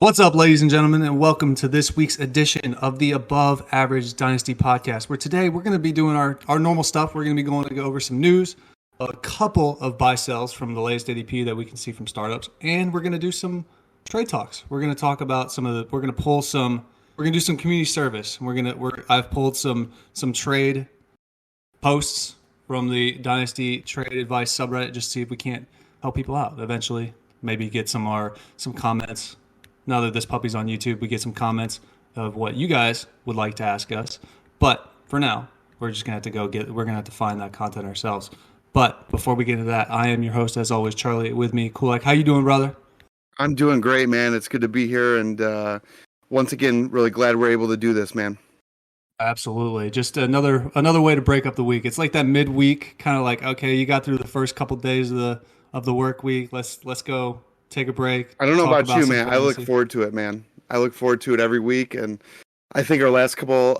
What's up, ladies and gentlemen, and welcome to this week's edition of the Above Average Dynasty podcast, where today we're going to be doing our normal stuff. We're going to be going to go over some news, a couple of buy sells from the latest ADP that we can see from startups, and we're going to do some trade talks. We're going to talk about we're going to do some community service. I've pulled some trade posts from the Dynasty Trade Advice subreddit just to see if we can't help people out. Eventually, maybe get some comments. Now that this puppy's on YouTube, we get some comments of what you guys would like to ask us. But for now, we're just gonna have to find that content ourselves. But before we get into that, I am your host, as always, Charlie. With me, Kulak. How you doing, brother? I'm doing great, man. It's good to be here, and once again, really glad we're able to do this, man. Absolutely. Just another way to break up the week. It's like that midweek, kind of like, okay, you got through the first couple days of the work week. Let's go take a break. I don't know about you, man. I look forward to it, man. I look forward to it every week, and I think our last couple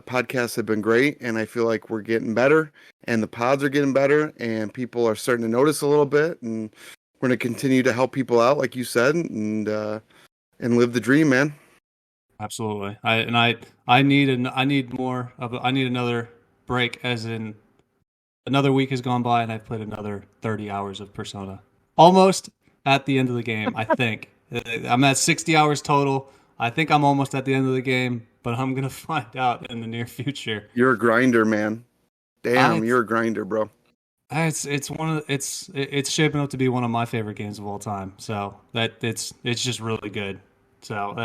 podcasts have been great, and I feel like we're getting better, and the pods are getting better, and people are starting to notice a little bit, and we're going to continue to help people out, like you said, and live the dream, man. Absolutely. I need another break, as in another week has gone by, and I've played another 30 hours of Persona. Almost at the end of the game, I think. I'm at 60 hours total. I think I'm almost at the end of the game, but I'm going to find out in the near future. You're a grinder, man. Damn, you're a grinder, bro. It's shaping up to be one of my favorite games of all time. So it's just really good. So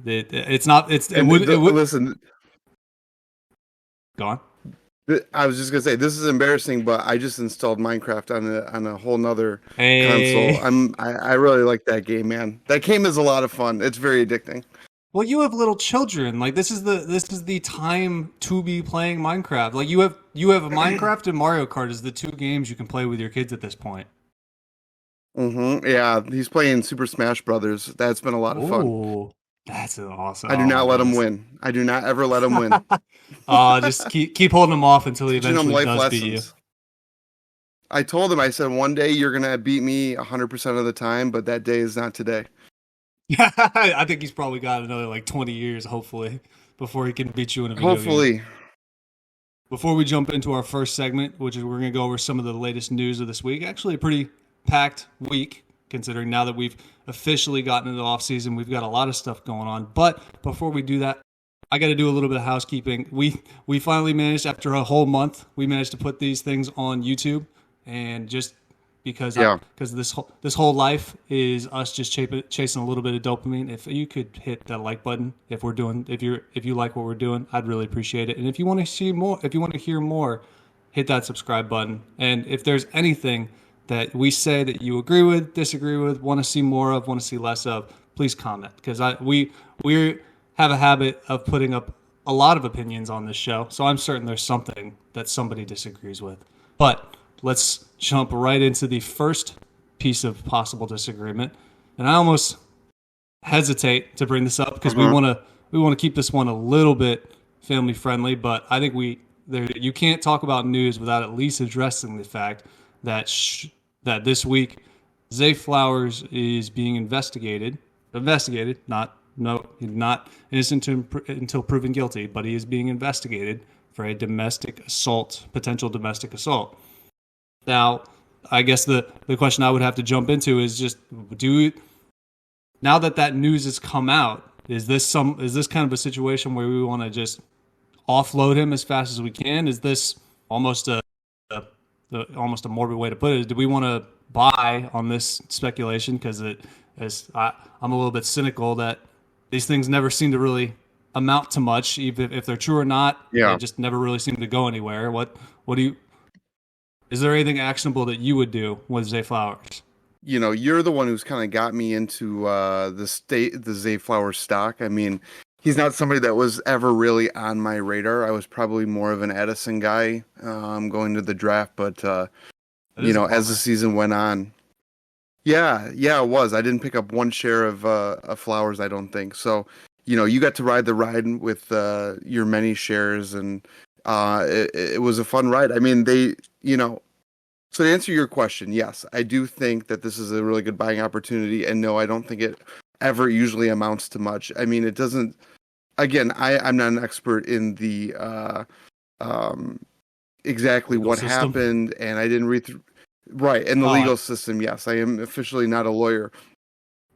listen. Go on. I was just gonna say, this is embarrassing, but I just installed Minecraft on a whole nother console. I really like that game, man. That game is a lot of fun. It's very addicting. Well, you have little children. Like this is the time to be playing Minecraft. Like you have Minecraft and Mario Kart as the two games you can play with your kids at this point. Mm-hmm. Yeah, he's playing Super Smash Brothers. That's been a lot of fun. That's awesome. I do not let him win. I do not ever let him win. Just keep holding him off until he eventually does beat you. I told him, I said, one day you're going to beat me 100% of the time, but that day is not today. I think he's probably got another 20 years, hopefully, before he can beat you in a video game. Before we jump into our first segment, which is we're going to go over some of the latest news of this week. Actually, a pretty packed week, considering now that we've officially gotten into the off season, we've got a lot of stuff going on. But before we do that, I got to do a little bit of housekeeping. We finally managed, after a whole month, we managed to put these things on YouTube, and just because this whole life is us just chasing a little bit of dopamine. If you could hit that like button, if you like what we're doing, I'd really appreciate it. And if you want to see more, if you want to hear more, hit that subscribe button. And if there's anything that we say that you agree with, disagree with, want to see more of, want to see less of, please comment, because we have a habit of putting up a lot of opinions on this show, so I'm certain there's something that somebody disagrees with. But let's jump right into the first piece of possible disagreement, and I almost hesitate to bring this up because we want to keep this one a little bit family friendly, but I think you can't talk about news without at least addressing the fact that this week Zay Flowers is being investigated, not innocent until proven guilty, but he is being investigated for a potential domestic assault. Now, I guess the question I would have to jump into is just, now that news has come out, is this kind of a situation where we want to just offload him as fast as we can? Is this almost a morbid way to put it? Do we want to buy on this speculation? Because I'm a little bit cynical that these things never seem to really amount to much, even if they're true or not. Yeah. They just never really seem to go anywhere. Is there anything actionable that you would do with Zay Flowers? You're the one who's kind of got me into the Zay Flowers stock. I mean, he's not somebody that was ever really on my radar. I was probably more of an Edison guy going to the draft, but as the season went on, yeah, it was. I didn't pick up one share of Flowers, I don't think. So, you got to ride the ride with your many shares, and it was a fun ride. I mean, so to answer your question, yes, I do think that this is a really good buying opportunity, and no, I don't think it ever usually amounts to much. I mean, it doesn't. Again, I'm not an expert in the um, exactly legal what system. happened, and I didn't read through. Right, in the Oh, legal system, yes, I am officially not a lawyer.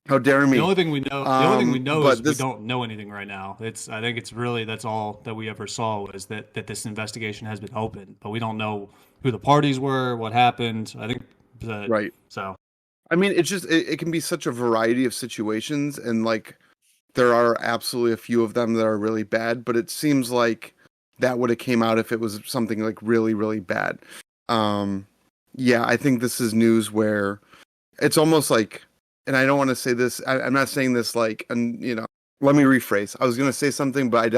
How dare the me? only thing we know, the only thing we know But is we this, don't know anything right now. I think it's really that's all that we ever saw was that this investigation has been open, but we don't know who the parties were, what happened. I think that right. so. I mean, it's just it can be such a variety of situations, and like there are absolutely a few of them that are really bad, but it seems like that would have came out if it was something like really, really bad. Um, yeah, I think this is news where it's almost like, and I don't want to say this. I'm not saying this like, and let me rephrase. I was going to say something, but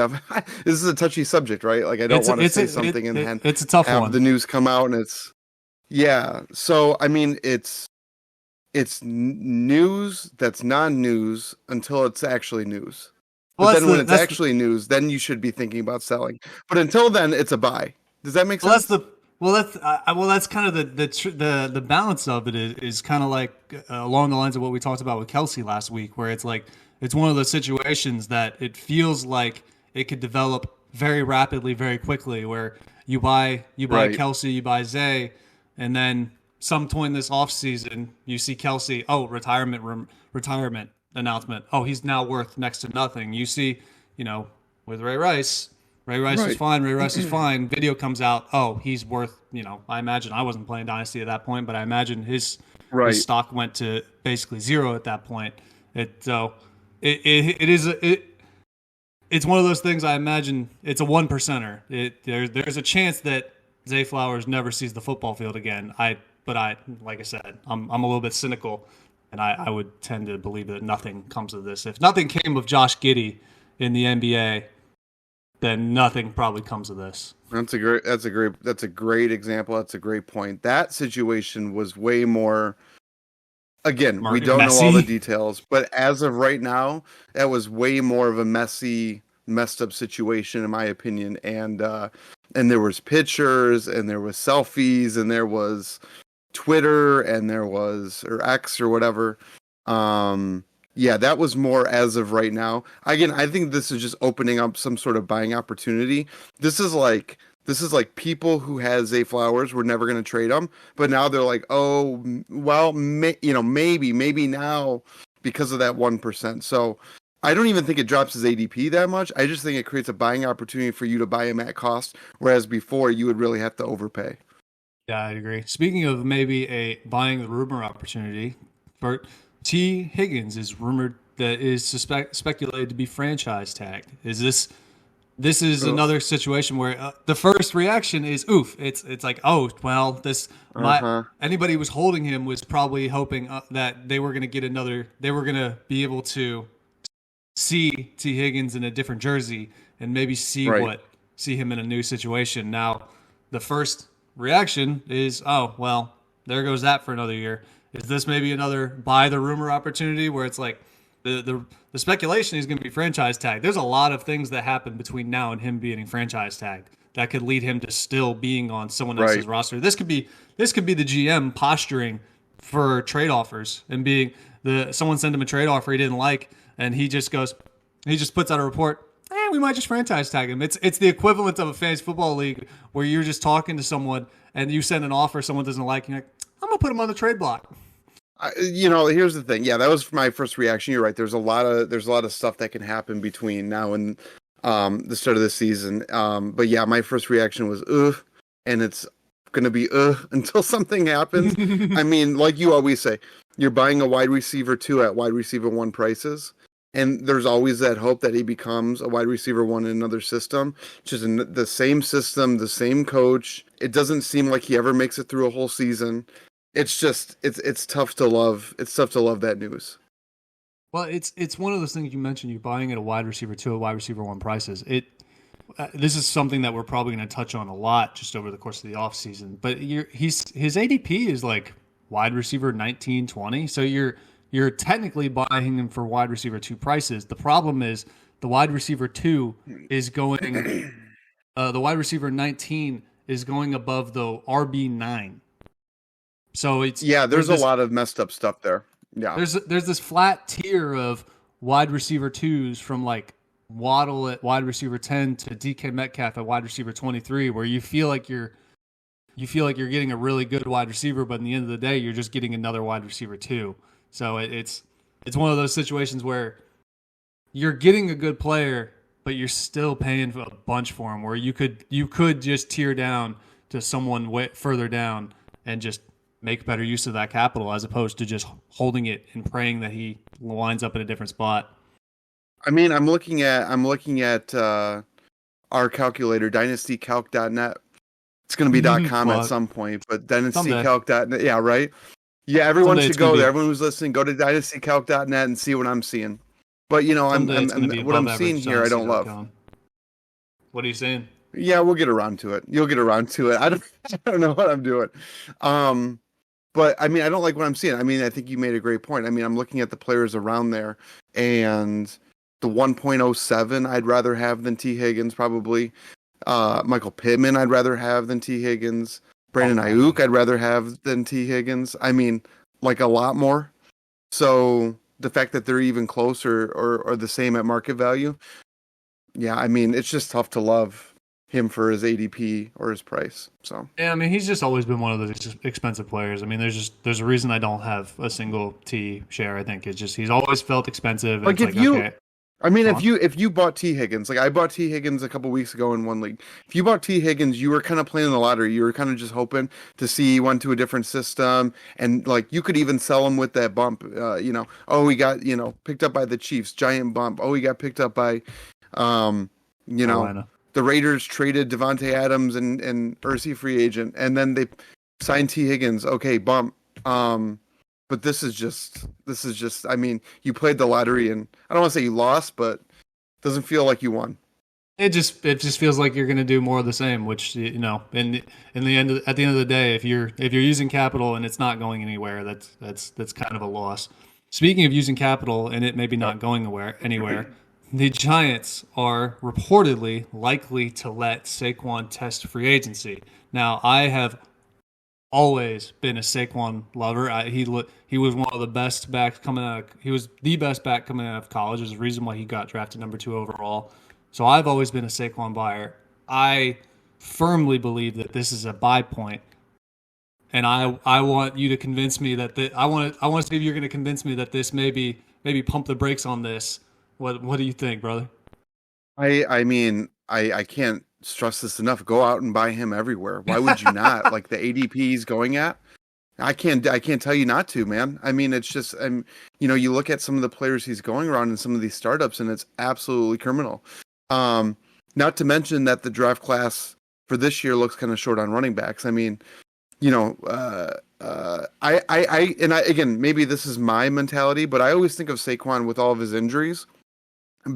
this is a touchy subject, right? Like I don't want to say something and then it's a tough have one. the news come out and it's yeah. So I mean, it's news that's non-news until it's actually news. Well, But then when it's actually news, then you should be thinking about selling. But until then, it's a buy. Does that make well, that's sense? the well, that's kind of the balance of it is kind of like along the lines of what we talked about with Kelsey last week, where it's like it's one of those situations that it feels like it could develop very rapidly, very quickly, where you buy Right. Kelsey, you buy Zay, and then some point this off season you see Kelsey, retirement announcement. Oh, he's now worth next to nothing. You see, with Ray Rice. Ray Rice was Right. fine. Ray Rice was fine. Video comes out. Oh, he's worth. I imagine I wasn't playing Dynasty at that point, but I imagine his Right. stock went to basically zero at that point. It is it's one of those things. I imagine it's a one percenter. There's a chance that Zay Flowers never sees the football field again. But like I said, I'm a little bit cynical, and I would tend to believe that nothing comes of this. If nothing came of Josh Giddey in the NBA, then nothing probably comes of this. That's a great example. That's a great point. That situation was way more. Again, we don't know all the Messy. details, but as of right now, that was way more of a messed up situation, in my opinion. And there was pictures, and there was selfies, and there was Twitter, and there was or X or whatever. Yeah, that was more as of right now. Again, I think this is just opening up some sort of buying opportunity. This is like people who has Zay Flowers were never going to trade them, but now they're like, oh, well, maybe now because of that 1%. So I don't even think it drops his ADP that much. I just think it creates a buying opportunity for you to buy him at cost, whereas before you would really have to overpay. Yeah, I agree. Speaking of maybe a buying the rumor opportunity, Bert T. Higgins is rumored that is speculated to be franchise tagged. This is Ugh. another situation where the first reaction is oof. It's like, oh well, this my Uh-huh. anybody who was holding him was probably hoping that they were going to get they were going to be able to see T. Higgins in a different jersey and maybe Right. see him in a new situation. Now, the first reaction is, oh well, there goes that for another year. Is this maybe another buy the rumor opportunity where it's like the speculation he's going to be franchise tagged? There's a lot of things that happen between now and him being franchise tagged that could lead him to still being on someone else's Right. roster. This could be the GM posturing for trade offers and being someone sent him a trade offer he didn't like, and he just puts out a report. We might just franchise tag him. It's the equivalent of a fantasy football league where you're just talking to someone and you send an offer someone doesn't like, and you're like, I'm gonna put him on the trade block. Here's the thing. Yeah, that was my first reaction. You're right. There's a lot of stuff that can happen between now and the start of the season. But yeah, my first reaction was ugh, and it's gonna be ugh until something happens. I mean, like you always say, you're buying a wide receiver 2 at wide receiver 1 prices. And there's always that hope that he becomes a wide receiver 1 in another system, which is in the same system, the same coach. It doesn't seem like he ever makes it through a whole season. It's just it's tough to love. It's tough to love that news. Well, it's one of those things you mentioned. You're buying at a wide receiver 2, a wide receiver 1 prices. This is something that we're probably going to touch on a lot just over the course of the offseason. But his ADP is like wide receiver 19, 20. So you're technically buying him for wide receiver 2 prices. The problem is the wide receiver 2 is going the wide receiver 19 is going above the RB9. So Yeah, there's there's a this lot of messed up stuff there. Yeah. there's this flat tier of wide receiver 2s from like Waddle at wide receiver 10 to DK Metcalf at wide receiver 23, where you feel like you're getting a really good wide receiver, but in the end of the day, you're just getting another wide receiver 2. So it's one of those situations where you're getting a good player, but you're still paying a bunch for him. Where you could just tier down to someone way further down and just make better use of that capital, as opposed to just holding it and praying that he winds up in a different spot. I mean, I'm looking at our calculator, dynastycalc.net. It's going to be .com at some point, but dynastycalc.net, yeah, right? Yeah, everyone should go there. Everyone who's listening, go to dynastycalc.net and see what I'm seeing. But what I'm seeing here, I don't love. What are you saying? Yeah, we'll get around to it. You'll get around to it. I don't know what I'm doing. But I mean, I don't like what I'm seeing. I mean, I think you made a great point. I mean, I'm looking at the players around there, and the 1.07 I'd rather have than T. Higgins, probably. Michael Pittman I'd rather have than T. Higgins. Brandon Ayuk I'd rather have than T. Higgins. I mean, like a lot more. So the fact that they're even closer or the same at market value, yeah, I mean, it's just tough to love him for his ADP or his price. So yeah, I mean, he's just always been one of those expensive players. I mean, there's a reason I don't have a single T share. I think it's just he's always felt expensive. Like if you bought T. Higgins, like I bought T. Higgins a couple weeks ago in one league. If you bought T. Higgins, you were kind of playing the lottery. You were kind of just hoping to see he went to a different system, and like you could even sell him with that bump. He got picked up by the Chiefs, giant bump. Oh, he got picked up by, the Raiders traded Devontae Adams and Ursi free agent, and then they signed T. Higgins. Okay, bump. But this is just. I mean, you played the lottery, and I don't want to say you lost, but it doesn't feel like you won. It just feels like you're going to do more of the same, which at the end of the day, if you're using capital and it's not going anywhere, that's kind of a loss. Speaking of using capital and it maybe not going anywhere, the Giants are reportedly likely to let Saquon test free agency. Now, I have always been a Saquon lover. He was one of the best backs coming out. He was the best back coming out of college. There's a reason why he got drafted number 2 overall. So I've always been a Saquon buyer. I firmly believe that this is a buy point, and I want you to convince me that I want to see if you're going to convince me that this maybe pump the brakes on this. What do you think, brother? I mean, I can't stress this enough. Go out and buy him everywhere. Why would you not? Like the ADP he's going at, I can't tell you not to, man. I mean, it's just, you look at some of the players he's going around in some of these startups, and it's absolutely criminal. Not to mention that the draft class for this year looks kind of short on running backs. I mean, again, maybe this is my mentality, but I always think of Saquon with all of his injuries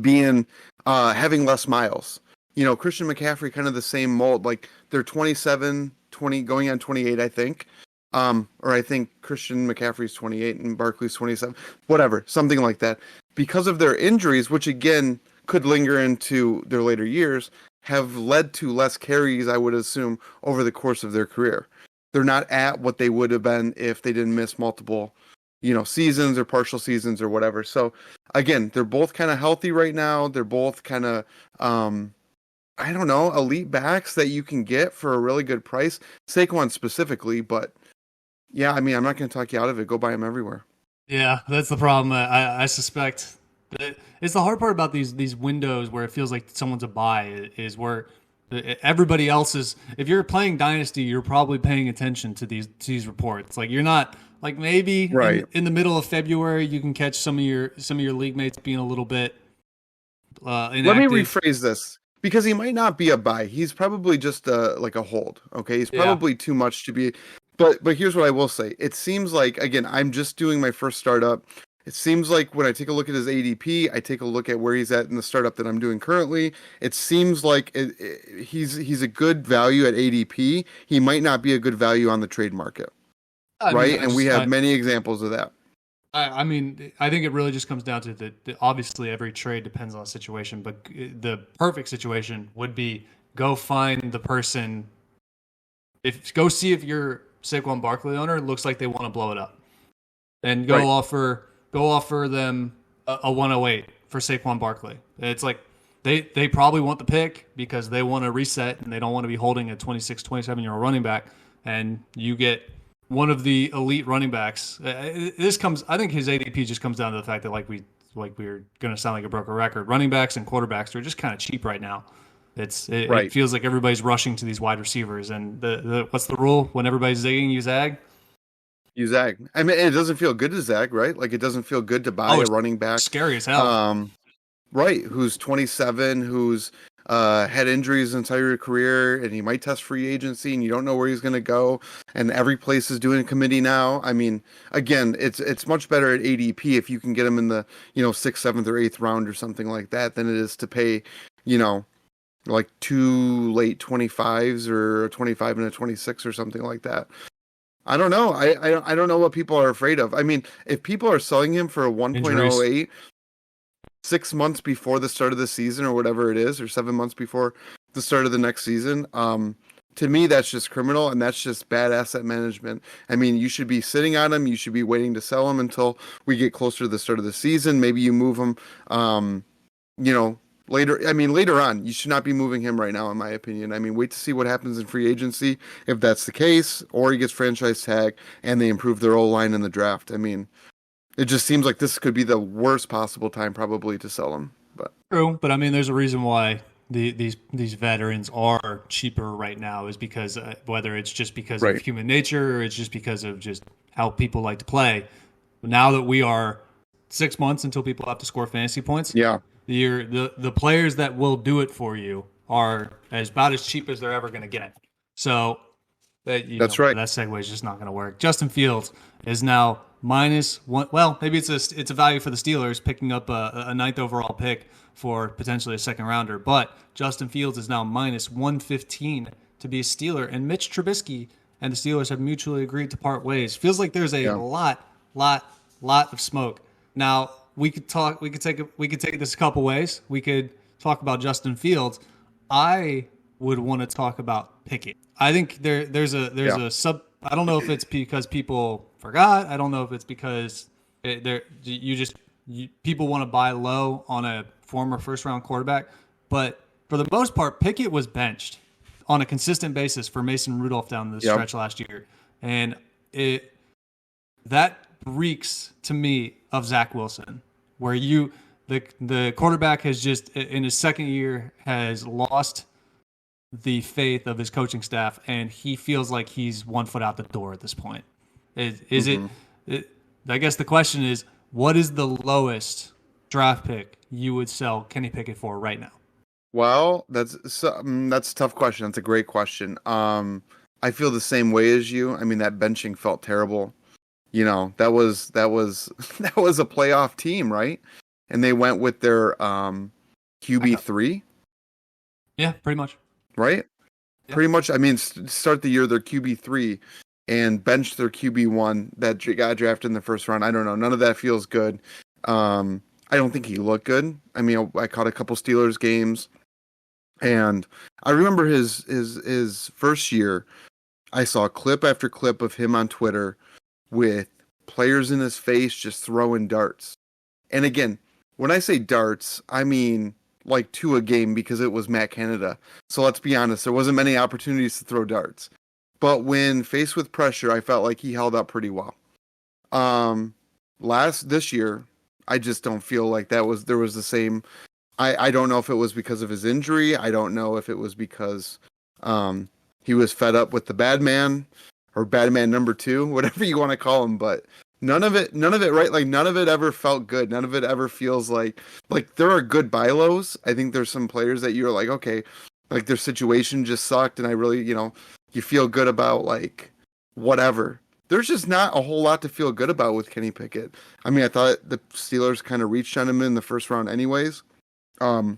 being having less miles. Christian McCaffrey, kind of the same mold. Like they're 27, 20, going on 28, I think. Or I think Christian McCaffrey's 28 and Barkley's 27. Whatever, something like that. Because of their injuries, which again could linger into their later years, have led to less carries, I would assume, over the course of their career. They're not at what they would have been if they didn't miss multiple, seasons or partial seasons or whatever. So again, they're both kind of healthy right now. They're both kind of, I don't know, elite backs that you can get for a really good price. Saquon specifically, but yeah, I mean, I'm not going to talk you out of it. Go buy him everywhere. Yeah, that's the problem. I suspect it's the hard part about these windows where it feels like someone's a buy is where everybody else is. If you're playing Dynasty, you're probably paying attention to these reports. Like you're not like maybe right in the middle of February you can catch some of your league mates being a little bit inactive. Let me rephrase this. Because he might not be a buy. He's probably just like a hold. Okay, he's probably too much to be. But here's what I will say. It seems like, again, I'm just doing my first startup. It seems like when I take a look at his ADP, I take a look at where he's at in the startup that I'm doing currently. It seems like he's a good value at ADP. He might not be a good value on the trade market, right? And we have many examples of that. I mean, I think it really just comes down to the obviously every trade depends on the situation, but the perfect situation would be go find the person. Go see if your Saquon Barkley owner looks like they want to blow it up, and go offer them a 108 for Saquon Barkley. It's like they probably want the pick because they want to reset and they don't want to be holding a 26, 27-year-old running back. And you get one of the elite running backs. I think his ADP just comes down to the fact that we're going to sound like a broken record. Running backs and quarterbacks are just kind of cheap right now. It feels like everybody's rushing to these wide receivers. And the what's the rule? When everybody's zigging, you zag? You zag. I mean, it doesn't feel good to zag, right? Like, it doesn't feel good to buy a running back. Scary as hell. Right. Who's 27, who's had injuries his entire career, and he might test free agency, and you don't know where he's going to go. And every place is doing a committee now. I mean, again, it's much better at ADP if you can get him in the 6th, 7th, or 8th round or something like that than it is to pay like 2 late 25s or a 25 and a 26 or something like that. I don't know. I don't know what people are afraid of. I mean, if people are selling him for a 1.08 6 months before the start of the season or whatever it is, or 7 months before the start of the next season, to me, that's just criminal, and that's just bad asset management. I mean, you should be sitting on him. You should be waiting to sell him until we get closer to the start of the season. Maybe you move him, later. I mean, later on. You should not be moving him right now, in my opinion. I mean, wait to see what happens in free agency, if that's the case, or he gets franchise tag and they improve their O-line in the draft. I mean, it just seems like this could be the worst possible time probably to sell him. But true, but I mean, there's a reason why these veterans are cheaper right now, is because whether it's just because of human nature or it's just because of just how people like to play. Now that we are 6 months until people have to score fantasy points, the players that will do it for you are about as cheap as they're ever going to get. So that's right. That segue is just not going to work. Justin Fields is now -1. Well, maybe it's a value for the Steelers picking up a 9th overall pick for potentially a second rounder. But Justin Fields is now -115 to be a Steeler, and Mitch Trubisky and the Steelers have mutually agreed to part ways. Feels like there's a lot of smoke. Now we could take this a couple ways. We could talk about Justin Fields. I would want to talk about Pickett. I think there's a sub. I don't know if it's because people forgot. I don't know if it's because people want to buy low on a former first-round quarterback. But for the most part, Pickett was benched on a consistent basis for Mason Rudolph down the stretch last year. And that reeks to me of Zach Wilson, where the quarterback has just, in his second year, has lost the faith of his coaching staff, and he feels like he's 1 foot out the door at this point. I guess the question is, what is the lowest draft pick you would sell Kenny Pickett for right now? Well, that's a tough question. That's a great question. I feel the same way as you. I mean, that benching felt terrible. That was a playoff team, right? And they went with their QB3. Yeah, pretty much. Right? Yeah. Pretty much. I mean, start the year their QB3 and bench their QB1 that got drafted in the first round. I don't know. None of that feels good. I don't think he looked good. I mean, I caught a couple Steelers games, and I remember his first year. I saw clip after clip of him on Twitter with players in his face just throwing darts. And again, when I say darts, I mean like 2 a game because it was Matt Canada. So let's be honest, there wasn't many opportunities to throw darts. But when faced with pressure, I felt like he held up pretty well. This year, I just don't feel like there was the same. I don't know if it was because of his injury. I don't know if it was because he was fed up with the bad man or bad man number 2, whatever you want to call him. But none of it, right? Like, none of it ever felt good. None of it ever feels like there are good buy lows. I think there's some players that you're like, okay, like their situation just sucked. And I really, you feel good about like whatever. There's just not a whole lot to feel good about with Kenny Pickett. I mean, I thought the Steelers kind of reached on him in the first round anyways. I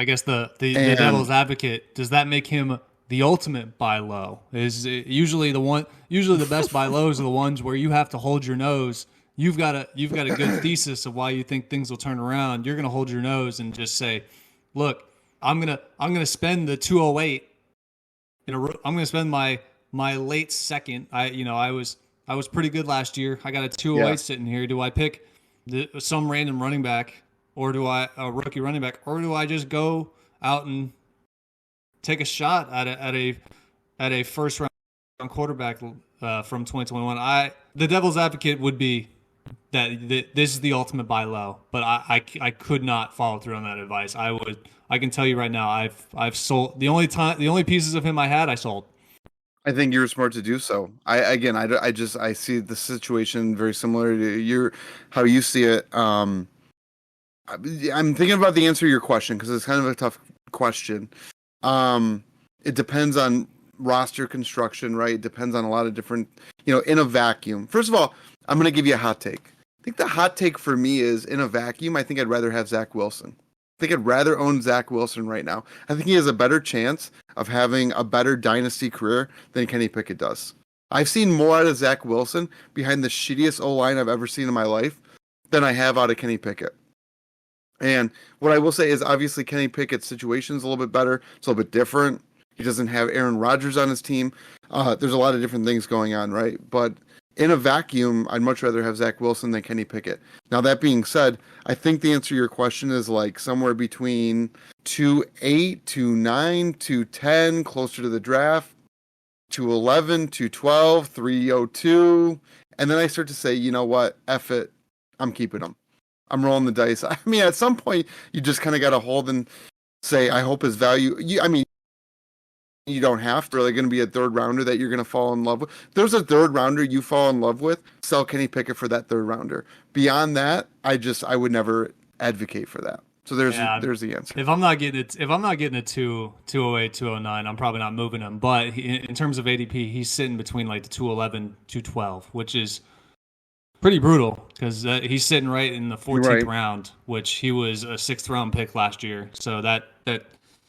guess the devil's advocate, does that make him the ultimate buy low? Is usually the best buy lows are the ones where you have to hold your nose. You've got a good thesis of why you think things will turn around. You're going to hold your nose and just say, look, I'm going to spend the 208 I'm going to spend my late second. I was pretty good last year. I got a 208 sitting here. Do I pick some random running back, or do I a rookie running back, or do I just go out and take a shot at a first round quarterback from 2021? The devil's advocate would be that this is the ultimate buy low, but I could not follow through on that advice. I can tell you right now, I've sold the only pieces of him I had, I sold. I think you're smart to do so. I see the situation very similar to how you see it. I'm thinking about the answer to your question because it's kind of a tough question. It depends on roster construction, right? It depends on a lot of different, in a vacuum. First of all, I'm going to give you a hot take. I think the hot take for me is, in a vacuum, I think I'd rather have Zach Wilson. I think I'd rather own Zach Wilson right now. I think he has a better chance of having a better dynasty career than Kenny Pickett does. I've seen more out of Zach Wilson behind the shittiest O-line I've ever seen in my life than I have out of Kenny Pickett. And what I will say is, obviously, Kenny Pickett's situation is a little bit better. It's a little bit different. He doesn't have Aaron Rodgers on his team. There's a lot of different things going on, right? But in a vacuum, I'd much rather have Zach Wilson than Kenny Pickett. Now, that being said, I think the answer to your question is like somewhere between 2.8, 2.9, 2.10, closer to the draft, 2.11, 2.12, 3.02. And then I start to say, you know what? F it. I'm keeping him. I'm rolling the dice. I mean, at some point, you just kind of got to hold and say, I hope his value. You don't have to. Really going to be a third rounder that you're going to fall in love with. If there's a third rounder you fall in love with, sell Kenny Pickett for that third rounder. Beyond that, I would never advocate for that. So there's the answer. If I'm not getting it 208, 209, I'm probably not moving him. But in terms of ADP, he's sitting between like the 211, 212, which is pretty brutal because he's sitting right in the 14th round, which he was a 6th round pick last year. So that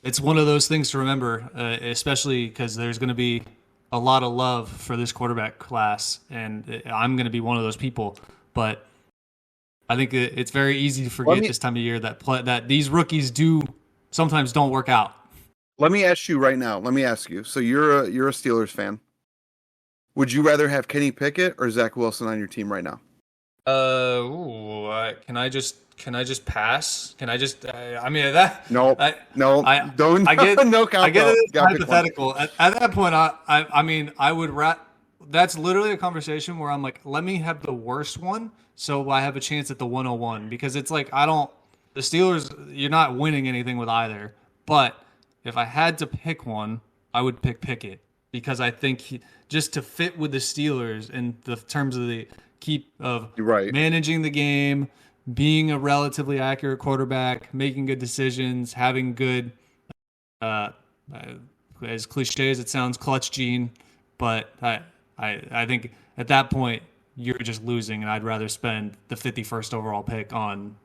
it's one of those things to remember, especially because there's going to be a lot of love for this quarterback class, and I'm going to be one of those people. But I think it's very easy to forget this time of year that these rookies sometimes don't work out. Let me ask you right now. Let me ask you. So you're a Steelers fan. Would you rather have Kenny Pickett or Zach Wilson on your team right now? Can I just pass? Can I just? That. No. Don't. I get. No. I get it. It's hypothetical. At that point, I would. That's literally a conversation where I'm like, let me have the worst one, so I have a chance at the 101. Because it's like the Steelers. You're not winning anything with either. But if I had to pick one, I would pick Pickett because I think just to fit with the Steelers in the terms of the managing the game, being a relatively accurate quarterback, making good decisions, having good, as cliche as it sounds, clutch gene. But I think at that point you're just losing, and I'd rather spend the 51st overall pick on.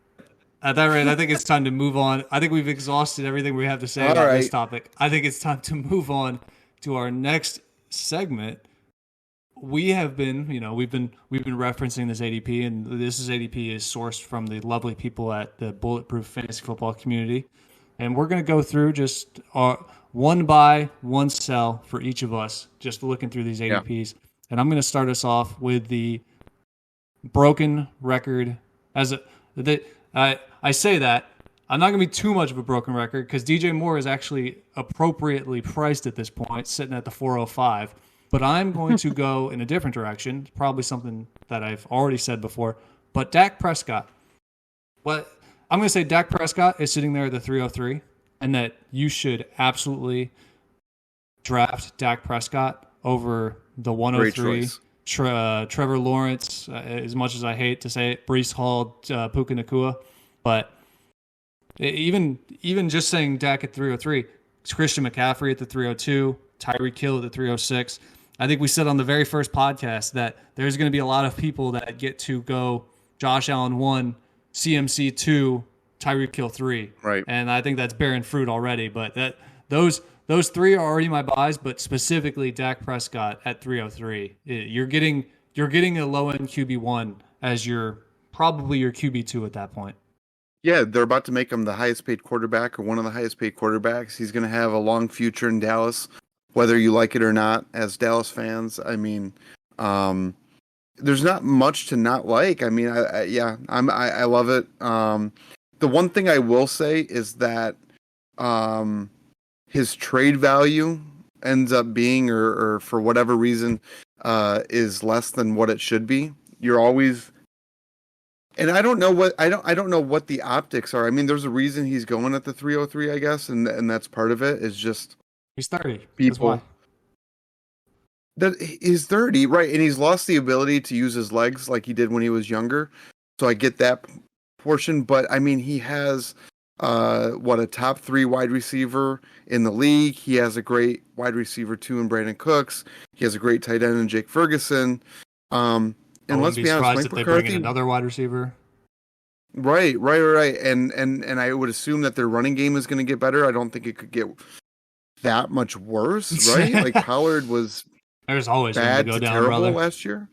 At that rate, I think it's time to move on. I think we've exhausted everything we have to say about this topic. I think it's time to move on to our next segment. We have been, we've been referencing this ADP, and this ADP is sourced from the lovely people at the Bulletproof Fantasy Football community. And we're going to go through just one buy, one sell for each of us, just looking through these ADPs. Yeah. And I'm going to start us off with the broken record. I say that. I'm not going to be too much of a broken record because DJ Moore is actually appropriately priced at this point, sitting at the 405. But I'm going to go in a different direction, probably something that I've already said before. But Dak Prescott. I'm going to say Dak Prescott is sitting there at the 303, and that you should absolutely draft Dak Prescott over the 103. Trevor Lawrence, as much as I hate to say it, Breece Hall, Puka Nacua. But even just saying Dak at 303, it's Christian McCaffrey at the 302, Tyreek Hill at the 306. I think we said on the very first podcast that there's going to be a lot of people that get to go Josh Allen 1, CMC 2, Tyreek Hill 3. Right. And I think that's bearing fruit already. But those three are already my buys, but specifically Dak Prescott at 303. You're getting a low-end QB1 as probably your QB2 at that point. Yeah, they're about to make him the highest paid quarterback or one of the highest paid quarterbacks. He's going to have a long future in Dallas, whether you like it or not, as Dallas fans. I mean, there's not much to not like. I mean, I love it. The one thing I will say is that um, his trade value ends up being, or for whatever reason, is less than what it should be. You're always, and I don't know what the optics are. I mean, there's a reason he's going at the 303, I guess, and that's part of it. Is just he's 30. People. That's why. That he's 30, right? And he's lost the ability to use his legs like he did when he was younger. So I get that portion, but I mean, he has a top 3 wide receiver in the league. He has a great wide receiver too in Brandon Cooks. He has a great tight end in Jake Ferguson. And let's be honest, Mike McCarthy, if they bring in another wide receiver. Right. And I would assume that their running game is going to get better. I don't think it could get that much worse, right? Like Pollard was there's always bad room to go down, terrible brother. last year.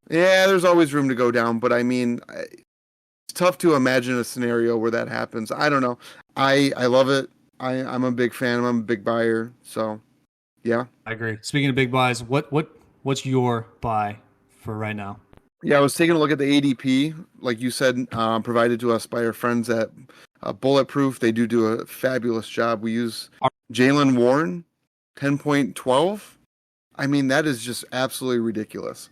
Yeah, there's always room to go down, but I mean, it's tough to imagine a scenario where that happens. I don't know. I love it. I'm a big fan. I'm a big buyer. So, yeah. I agree. Speaking of big buys, what's your buy for right now? Yeah, I was taking a look at the ADP, like you said, provided to us by our friends at Bulletproof. They do a fabulous job. We use Jaylen Warren, 10.12. I mean, that is just absolutely ridiculous.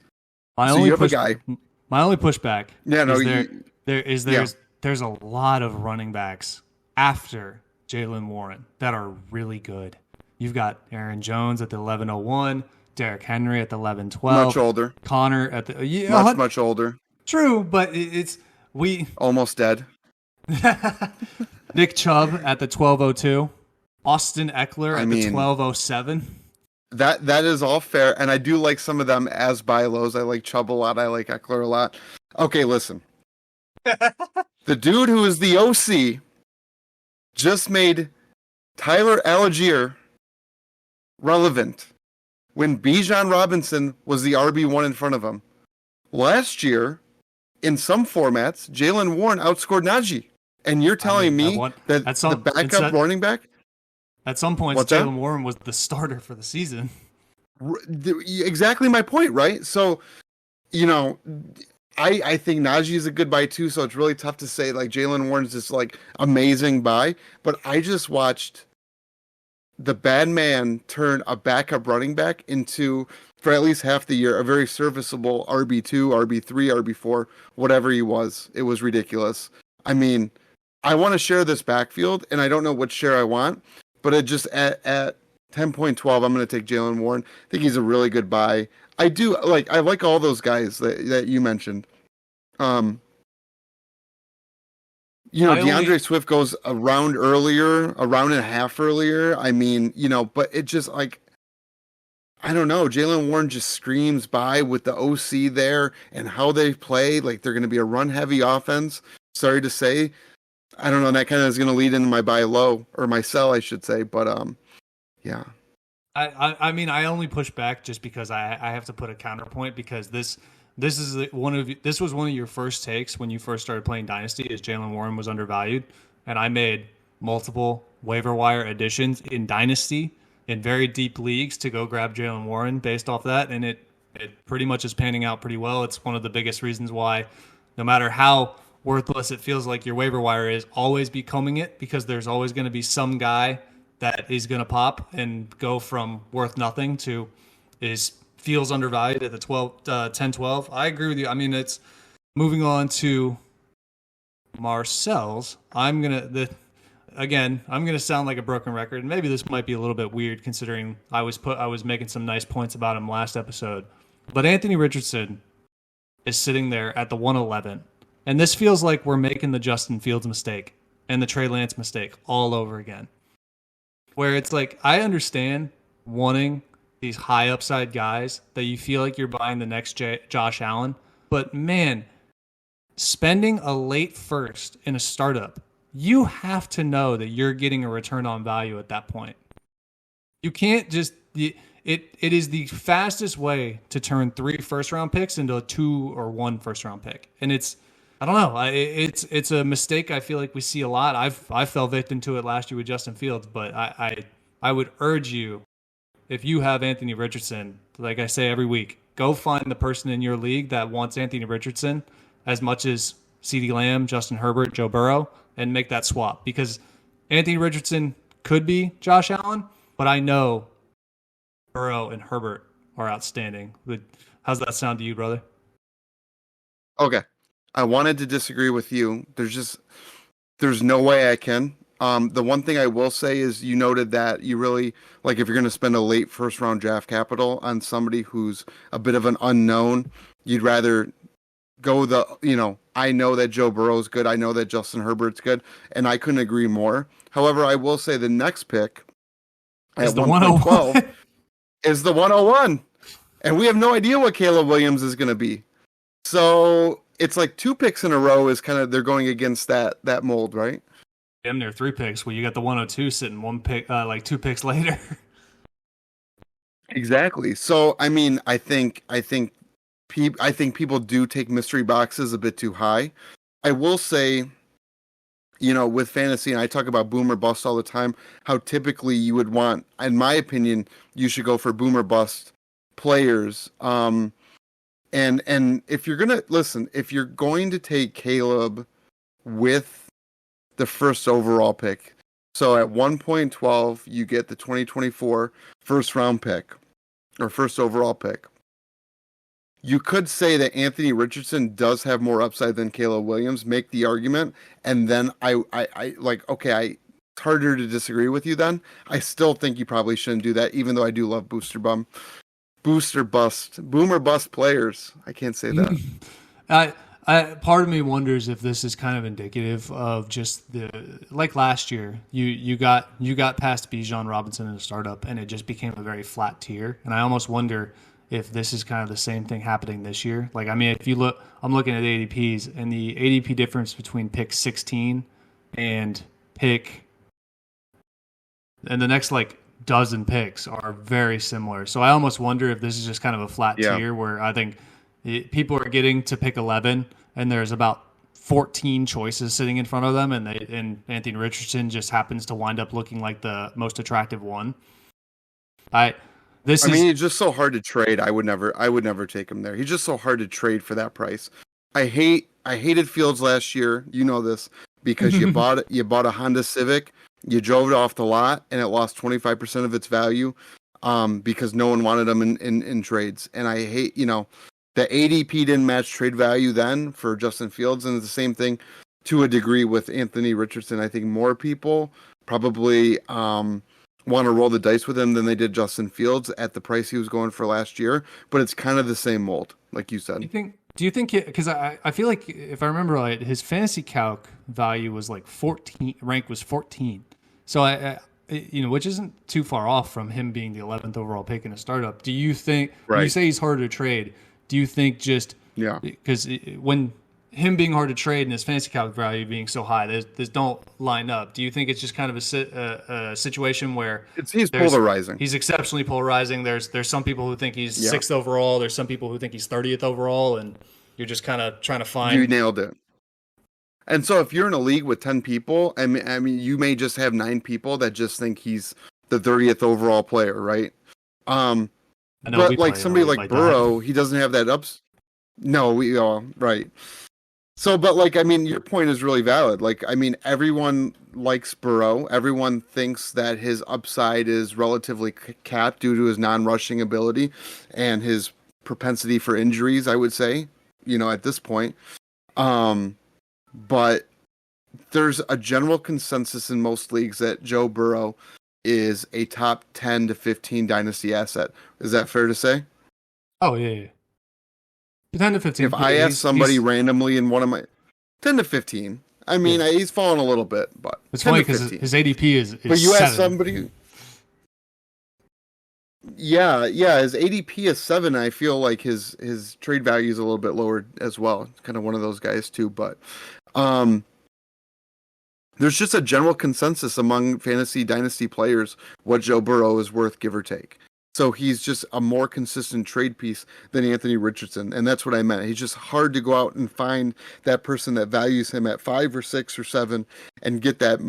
My only pushback. Yeah, no, there's a lot of running backs after Jaylen Warren that are really good. You've got Aaron Jones at the 11:01, Derrick Henry at the 11:12, much older. Connor at the much older. True, but we almost dead. Nick Chubb at the 12:02, Austin Eckler at the 12:07. That is all fair, and I do like some of them as buy lows. I like Chubb a lot. I like Eckler a lot. Okay, listen. The dude who is the OC just made Tyler Algier relevant when Bijan Robinson was the RB1 in front of him. Last year, in some formats, Jaylen Warren outscored Najee. And you're telling me that the backup running back? At some points, Jaylen Warren was the starter for the season. Exactly my point, right? So, I think Najee is a good buy too, so it's really tough to say like Jaylen Warren's this like amazing buy. But I just watched the bad man turn a backup running back into, for at least half the year, a very serviceable RB2, RB3, RB4, whatever he was. It was ridiculous. I mean, I want to share this backfield, and I don't know which share I want. But at 10.12, I'm going to take Jaylen Warren. I think he's a really good buy. I like all those guys that you mentioned. DeAndre Swift goes a round and a half earlier. I mean, but it just like, I don't know. Jaylen Warren just screams by with the OC there and how they play. Like they're going to be a run heavy offense. Sorry to say. I don't know. That kind of is going to lead into my buy low or my sell, I should say. But yeah. I mean, I only push back just because I have to put a counterpoint because this was one of your first takes when you first started playing Dynasty is Jaylen Warren was undervalued, and I made multiple waiver wire additions in Dynasty in very deep leagues to go grab Jaylen Warren based off that, and it pretty much is panning out pretty well. It's one of the biggest reasons why, no matter how worthless it feels like your waiver wire is, always becoming it because there's always going to be some guy that is going to pop and go from worth nothing to feels undervalued at the 10-12. I agree with you. I mean, it's moving on to Marcel's. I'm going to sound like a broken record, and maybe this might be a little bit weird considering I was making some nice points about him last episode. But Anthony Richardson is sitting there at the 111. And this feels like we're making the Justin Fields mistake and the Trey Lance mistake all over again. Where it's like, I understand wanting these high upside guys that you feel like you're buying the next Josh Allen. But man, spending a late first in a startup, you have to know that you're getting a return on value at that point. You can't just... It is the fastest way to turn 3 first-round picks into a 2 or 1 first-round pick. And I don't know. It's a mistake I feel like we see a lot. I fell victim to it last year with Justin Fields, but I would urge you, if you have Anthony Richardson, like I say every week, go find the person in your league that wants Anthony Richardson as much as CeeDee Lamb, Justin Herbert, Joe Burrow, and make that swap. Because Anthony Richardson could be Josh Allen, but I know Burrow and Herbert are outstanding. How's that sound to you, brother? Okay. I wanted to disagree with you. There's no way I can. The one thing I will say is you noted that you really, like, if you're going to spend a late first round draft capital on somebody who's a bit of an unknown, you'd rather go I know that Joe Burrow's good. I know that Justin Herbert's good, and I couldn't agree more. However, I will say the next pick is the 112 is the 101, and we have no idea what Caleb Williams is going to be. So it's like 2 picks in a row is kind of, they're going against that mold, right? Damn near 3 picks. Well, you got the 102 sitting 1 pick, 2 picks later. Exactly. So I mean, I think people do take mystery boxes a bit too high. I will say, with fantasy, and I talk about boom or bust all the time, how typically you would want, in my opinion, you should go for boom or bust players. And if you're going to take Caleb with the first overall pick, so at 1.12, you get the 2024 first round pick or first overall pick. You could say that Anthony Richardson does have more upside than Caleb Williams, make the argument, and then it's harder to disagree with you then. I still think you probably shouldn't do that, even though I do love booster bust, boom or bust players. I can't say that. Part of me wonders if this is kind of indicative of just like last year, you got past Bijan Robinson in a startup and it just became a very flat tier. And I almost wonder if this is kind of the same thing happening this year. Like, I mean, if you look, I'm looking at ADPs, and the ADP difference between pick 16 and the next dozen picks are very similar. So I almost wonder if this is just kind of a flat tier where I think people are getting to pick 11 and there's about 14 choices sitting in front of them, and Anthony Richardson just happens to wind up looking like the most attractive one. He's just so hard to trade. I would never take him there. He's just so hard to trade for that price. I hated Fields last year. You know this because you bought a Honda Civic, you drove it off the lot, and it lost 25% of its value because no one wanted them in trades. And I hate, the ADP didn't match trade value then for Justin Fields, and it's the same thing to a degree with Anthony Richardson. I think more people probably want to roll the dice with him than they did Justin Fields at the price he was going for last year, but it's kind of the same mold, like you said. Do you think because I feel like if I remember right, his fantasy calc value was 14, rank was 14. So which isn't too far off from him being the 11th overall pick in a startup. Do you think, when you say he's harder to trade, do you think because when him being hard to trade and his fantasy calc value being so high, there's don't line up. Do you think it's just kind of a situation where he's polarizing? He's exceptionally polarizing. There's some people who think he's 6th overall. There's some people who think he's 30th overall, and you're just kind of trying to find. You nailed it. And so if you're in a league with 10 people, I mean, you may just have 9 people that just think he's the 30th overall player, right? But like somebody like Burrow, he doesn't have that ups. No, we all right. So, but your point is really valid. Everyone likes Burrow. Everyone thinks that his upside is relatively capped due to his non-rushing ability and his propensity for injuries, I would say, at this point. But there's a general consensus in most leagues that Joe Burrow is a top 10 to 15 dynasty asset. Is that fair to say? Oh, yeah. 10 to 15. If I ask somebody randomly in one of my 10 to 15, I mean, he's fallen a little bit, but it's funny because his ADP is. But you 7. ask somebody, his ADP is 7. I feel like his trade value is a little bit lower as well. Kind of one of those guys too, but there's just a general consensus among fantasy dynasty players what Joe Burrow is worth, give or take. So he's just a more consistent trade piece than Anthony Richardson. And that's what I meant. He's just hard to go out and find that person that values him at 5 or 6 or 7 and get that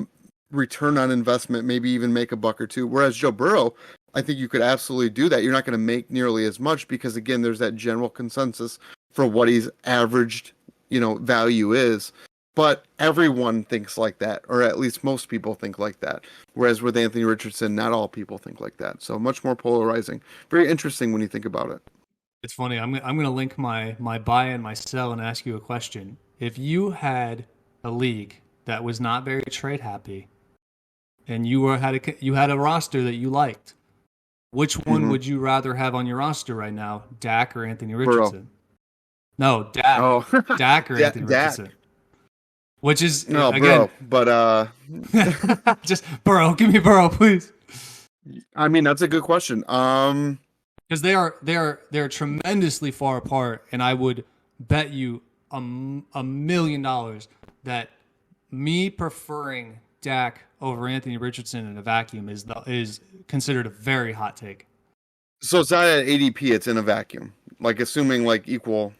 return on investment, maybe even make a buck or two. Whereas Joe Burrow, I think you could absolutely do that. You're not going to make nearly as much because, again, there's that general consensus for what he's averaged, value is. But everyone thinks like that, or at least most people think like that. Whereas with Anthony Richardson, not all people think like that. So much more polarizing. Very interesting when you think about it. It's funny. I'm going to link my buy and my sell and ask you a question. If you had a league that was not very trade happy, and you had a roster that you liked, which one would you rather have on your roster right now, Dak or Anthony Richardson? No, Dak. Oh. Dak or Anthony Richardson. Which is no, again, Burrow, but just Burrow. Give me Burrow, please. I mean, that's a good question. Because they're tremendously far apart, and I would bet you $1 million that me preferring Dak over Anthony Richardson in a vacuum is considered a very hot take. So it's not at ADP; it's in a vacuum, like assuming like equal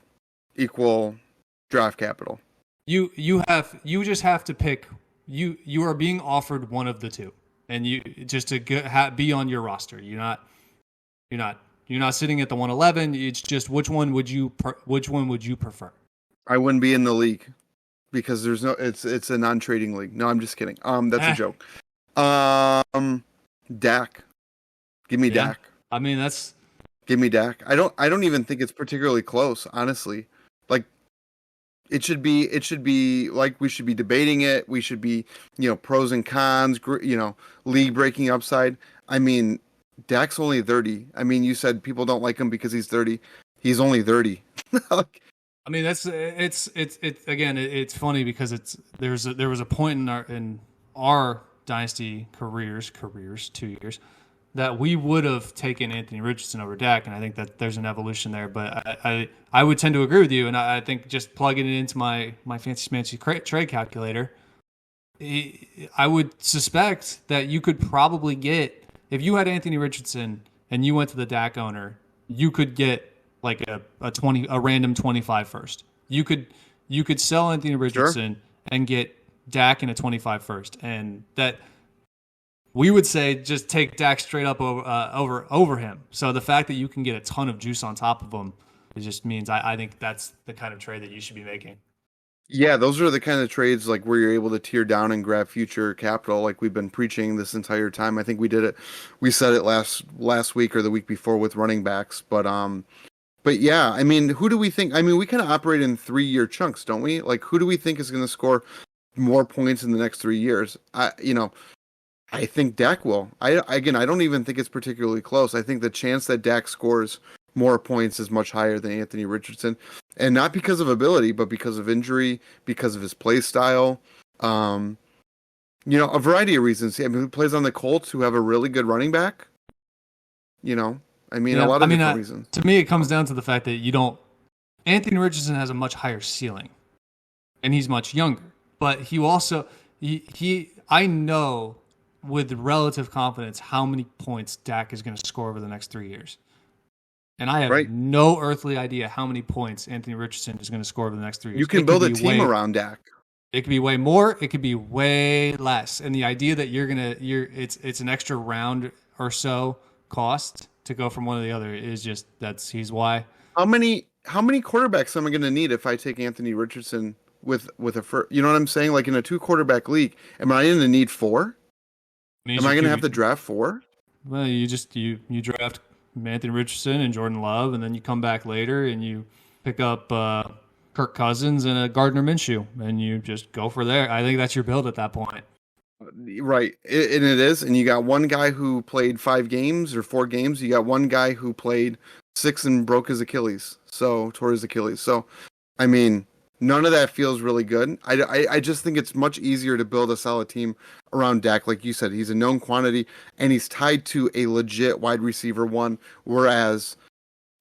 draft capital. You just have to pick. You are being offered one of the two, and you just to be on your roster. You're not sitting at the 111. It's just which one would you prefer? I wouldn't be in the league because there's no. It's a non-trading league. No, I'm just kidding. That's a joke. Dak, give me Dak. I mean, give me Dak. I don't even think it's particularly close, honestly. Like it should be like we should be debating it. We should be, pros and cons, league breaking upside. I mean, Dak's only 30. I mean, you said people don't like him because he's 30. He's only 30. I mean, it's funny because there was a point in our Dynasty careers 2 years that we would have taken Anthony Richardson over Dak, and I think that there's an evolution there. But I would tend to agree with you, and I think just plugging it into my fancy trade calculator, I would suspect that you could probably get, if you had Anthony Richardson and you went to the Dak owner, you could get like a random 25 first. You could sell Anthony Richardson and get Dak in a 25 first, and that we would say just take Dak straight up over him. So the fact that you can get a ton of juice on top of him, it just means I think that's the kind of trade that you should be making. Yeah, those are the kind of trades like where you're able to tier down and grab future capital, like we've been preaching this entire time. I think we did it. We said it last week or the week before with running backs, but yeah, I mean, who do we think? I mean, we kind of operate in 3-year chunks, don't we? Like, who do we think is going to score more points in the next 3 years? I think Dak will. I don't even think it's particularly close. I think the chance that Dak scores more points is much higher than Anthony Richardson, and not because of ability, but because of injury, because of his play style. A variety of reasons. I mean, he plays on the Colts, who have a really good running back. A lot of different reasons. To me, it comes down to the fact that Anthony Richardson has a much higher ceiling, and he's much younger. But he also, I know with relative confidence how many points Dak is going to score over the next 3 years. And I have no earthly idea how many points Anthony Richardson is going to score over the next 3 years. You can build a team around Dak. It could be way more. It could be way less. And the idea that it's an extra round or so cost to go from one to the other is just he's why. How many quarterbacks am I going to need if I take Anthony Richardson with a first? You know what I'm saying? Like in a 2 quarterback league, am I going to need 4? Am I going to have to draft 4? Well, you draft Anthony Richardson and Jordan Love, and then you come back later and you pick up Kirk Cousins and a Gardner Minshew, and you just go for there. I think that's your build at that point. Right, and it is. And you got one guy who played 5 games or 4 games. You got one guy who played 6 and tore his Achilles. So, I mean, none of that feels really good. I just think it's much easier to build a solid team around Dak. Like you said, he's a known quantity, and he's tied to a legit wide receiver 1. Whereas,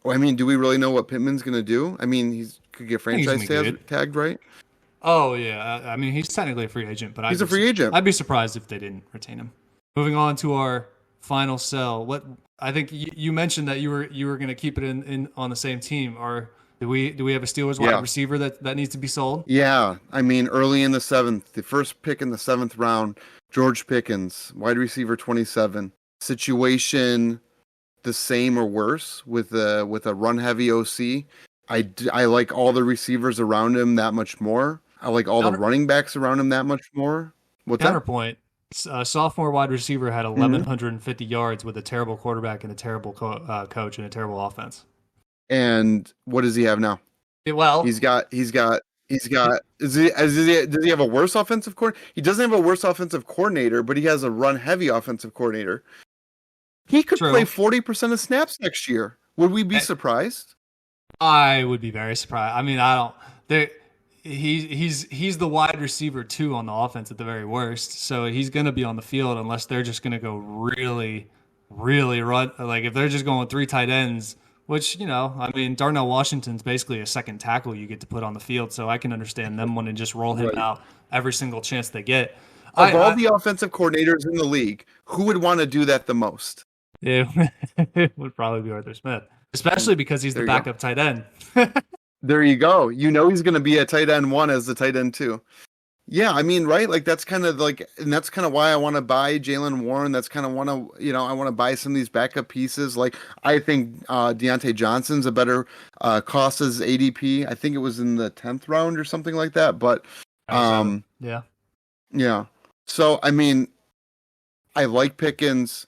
do we really know what Pittman's going to do? I mean, he could get franchise tagged, right? Oh, yeah. He's technically a free agent, but he's a free agent. I'd be surprised if they didn't retain him. Moving on to our final sell. What I think you mentioned that you were going to keep it in on the same team. Or do we have a Steelers wide receiver that needs to be sold? Yeah, early in the 7th, the first pick in the 7th round, George Pickens, wide receiver 27. Situation the same or worse with a run heavy OC. I like all the receivers around him that much more. I like all the running backs around him that much more. What's Counterpoint. Sophomore wide receiver had Mm-hmm. 1,150 yards with a terrible quarterback and a terrible coach and a terrible offense. And what does he have now? Well, he's got does he have a worse offensive coordinator? He doesn't have a worse offensive coordinator, but he has a run heavy offensive coordinator. He could true. play 40% of snaps next year. Would we be surprised? I would be very surprised. I mean, I don't. He's the wide receiver too on the offense at the very worst. So he's going to be on the field unless they're just going to go really, really run. Like if they're just going 3 tight ends, which I mean, Darnell Washington's basically a second tackle you get to put on the field. So I can understand them wanting to just roll him out every single chance they get. Of all the offensive coordinators in the league, who would want to do that the most? It would probably be Arthur Smith, especially because he's the backup tight end. There you go. He's going to be a tight end 1 as the tight end 2. Yeah, I mean, right? Like that's kind of and that's kind of why I want to buy Jaylen Warren. That's kind of I want to buy some of these backup pieces. Like I think Deontay Johnson's a better cost as ADP. I think it was in the 10th round or something like that. But yeah. So I mean, I like Pickens.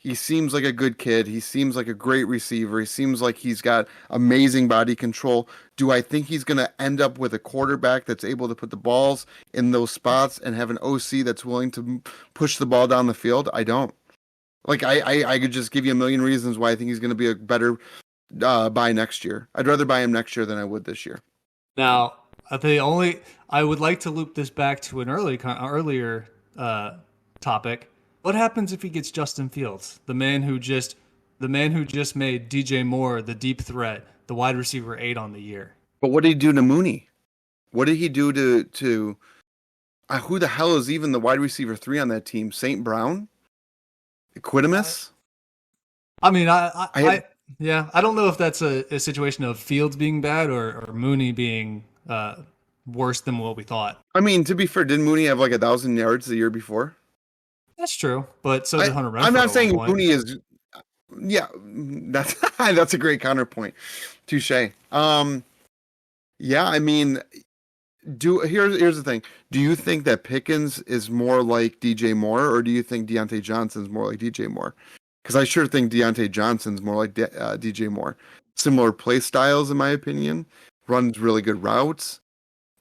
He seems like a good kid. He seems like a great receiver. He seems like he's got amazing body control. Do I think he's going to end up with a quarterback that's able to put the balls in those spots and have an OC that's willing to push the ball down the field? I don't. Like, I could just give you a million reasons why I think he's going to be a better buy next year. I'd rather buy him next year than I would this year. Now, I would like to loop this back to an earlier topic. What happens if he gets Justin Fields, the man who just made DJ Moore the deep threat, the wide receiver 8 on the year? But what did he do to Mooney? What did he do to who the hell is even the wide receiver 3 on that team? St. Brown? Equitimus? I mean, I don't know if that's a situation of Fields being bad or Mooney being worse than what we thought. I mean, to be fair, didn't Mooney have like 1,000 yards the year before? That's true, but so did Hunter Renfrow. I'm not saying Mooney is. Yeah, that's a great counterpoint. Touche. Yeah, I mean, here's the thing. Do you think that Pickens is more like DJ Moore, or do you think Deontay Johnson's more like DJ Moore? Because I sure think Deontay Johnson's more like DJ Moore. Similar play styles, in my opinion. Runs really good routes.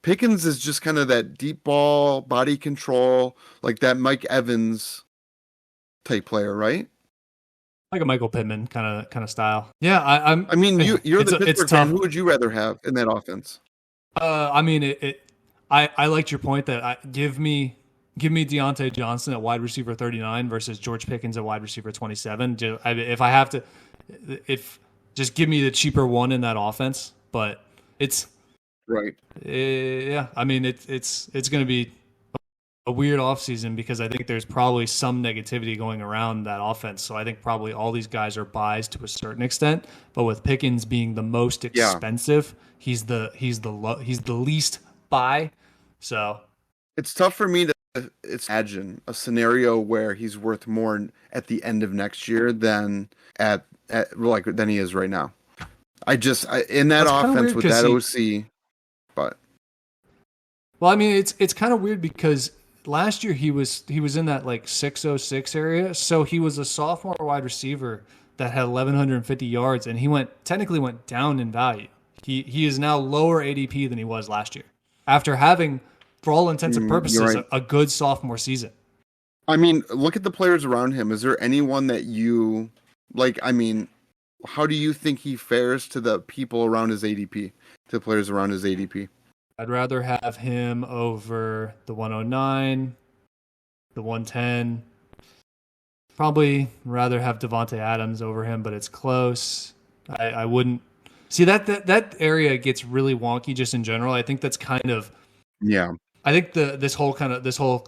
Pickens is just kind of that deep ball, body control, like that Mike Evans type player, right? Like a Michael Pittman kind of style. Yeah, I mean, you're the Pittsburgh fan. Who would you rather have in that offense? I mean, I liked your point that give me Deontay Johnson at wide receiver 39 versus George Pickens at wide receiver 27. If I have to, just give me the cheaper one in that offense. But it's right. Yeah, I mean, it's going to be a weird offseason because I think there's probably some negativity going around that offense. So I think probably all these guys are buys to a certain extent. But with Pickens being the most expensive, he's the least buy. So it's tough for me to imagine a scenario where he's worth more at the end of next year than than he is right now. In that offense with that OC, but well, I mean, it's kind of weird because last year he was in that like 606 area, so he was a sophomore wide receiver that had 1,150 yards, and he technically went down in value. He is now lower ADP than he was last year after having, for all intents and purposes, a good sophomore season. I mean, look at the players around him. Is there anyone that you like? I mean, how do you think he fares to the people around his ADP, to the players around his ADP? I'd rather have him over the 109, the 110. Probably rather have Devontae Adams over him, but it's close. I wouldn't see that area gets really wonky just in general. I think that's kind of I think this whole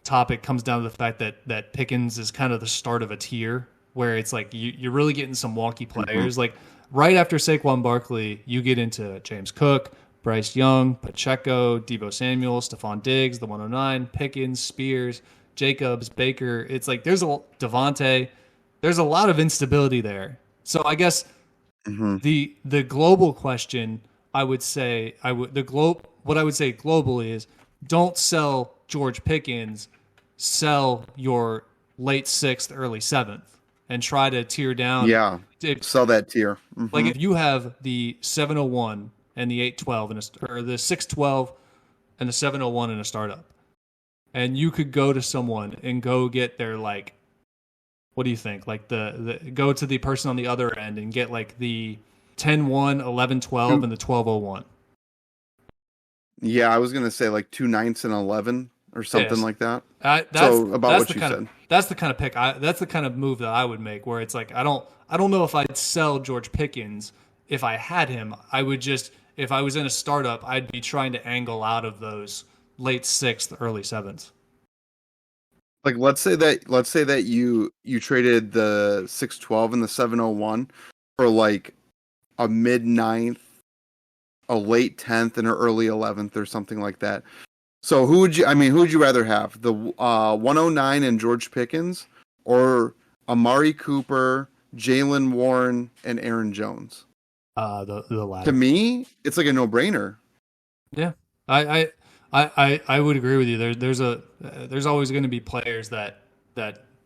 topic comes down to the fact that Pickens is kind of the start of a tier where it's like you're really getting some wonky players. Like right after Saquon Barkley, you get into James Cook, Bryce Young, Pacheco, Deebo Samuel, Stephon Diggs, the 109, Pickens, Spears, Jacobs, Baker. It's like there's a Devontae. there's a lot of instability there. So I guess Mm-hmm. the global question, I would say, what I would say globally is, don't sell George Pickens, sell your late sixth, early seventh, and try to tear down. Yeah, If, sell that tier. like Mm-hmm. if you have the 701 and the 812 or the 612 and the 701 in a startup, and you could go to someone and go get their like, what do you think? Like the go to the person on the other end and get like the 10-1, 11-12, and the 12-01. Yeah, I was gonna say like 2 9s and 11 or something Yes. like that. That's So about that's what the you kind of said. that's the kind of pick that's the kind of move that I would make, where it's like I don't know if I'd sell George Pickens if I had him. I would just, if I was in a startup, I'd be trying to angle out of those late sixth, early seventh. Like let's say that you traded the 612 and the 701 for like a mid ninth, a late 10th, and an early 11th or something like that. So who would you rather have? The 109 and George Pickens, or Amari Cooper, Jalen Warren, and Aaron Jones? The To latter. me, it's like a no-brainer. Yeah, I would agree with you. There's always going to be players that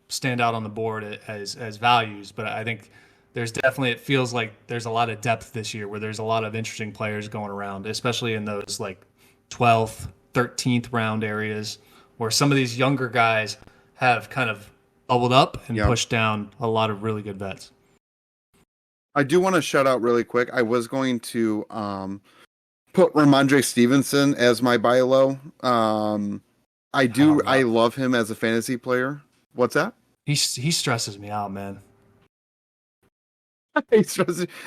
stand out on the board as values, but I think there's definitely, it feels like there's a lot of depth this year where there's a lot of interesting players going around, especially in those like 12th, 13th round areas where some of these younger guys have kind of bubbled up and Yeah. pushed down a lot of really good vets. I do want to shout out really quick. I was going to put Ramondre Stevenson as my buy low. I love him as a fantasy player. What's that? He stresses me out, man.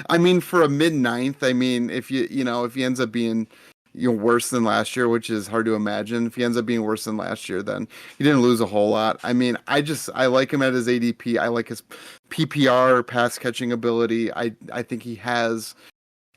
I mean, for a mid ninth, I mean, if if he ends up being worse than last year, which is hard to imagine, if he ends up being worse than last year, then he didn't lose a whole lot. I mean, I like him at his ADP. I like his PPR pass catching ability. I think he has.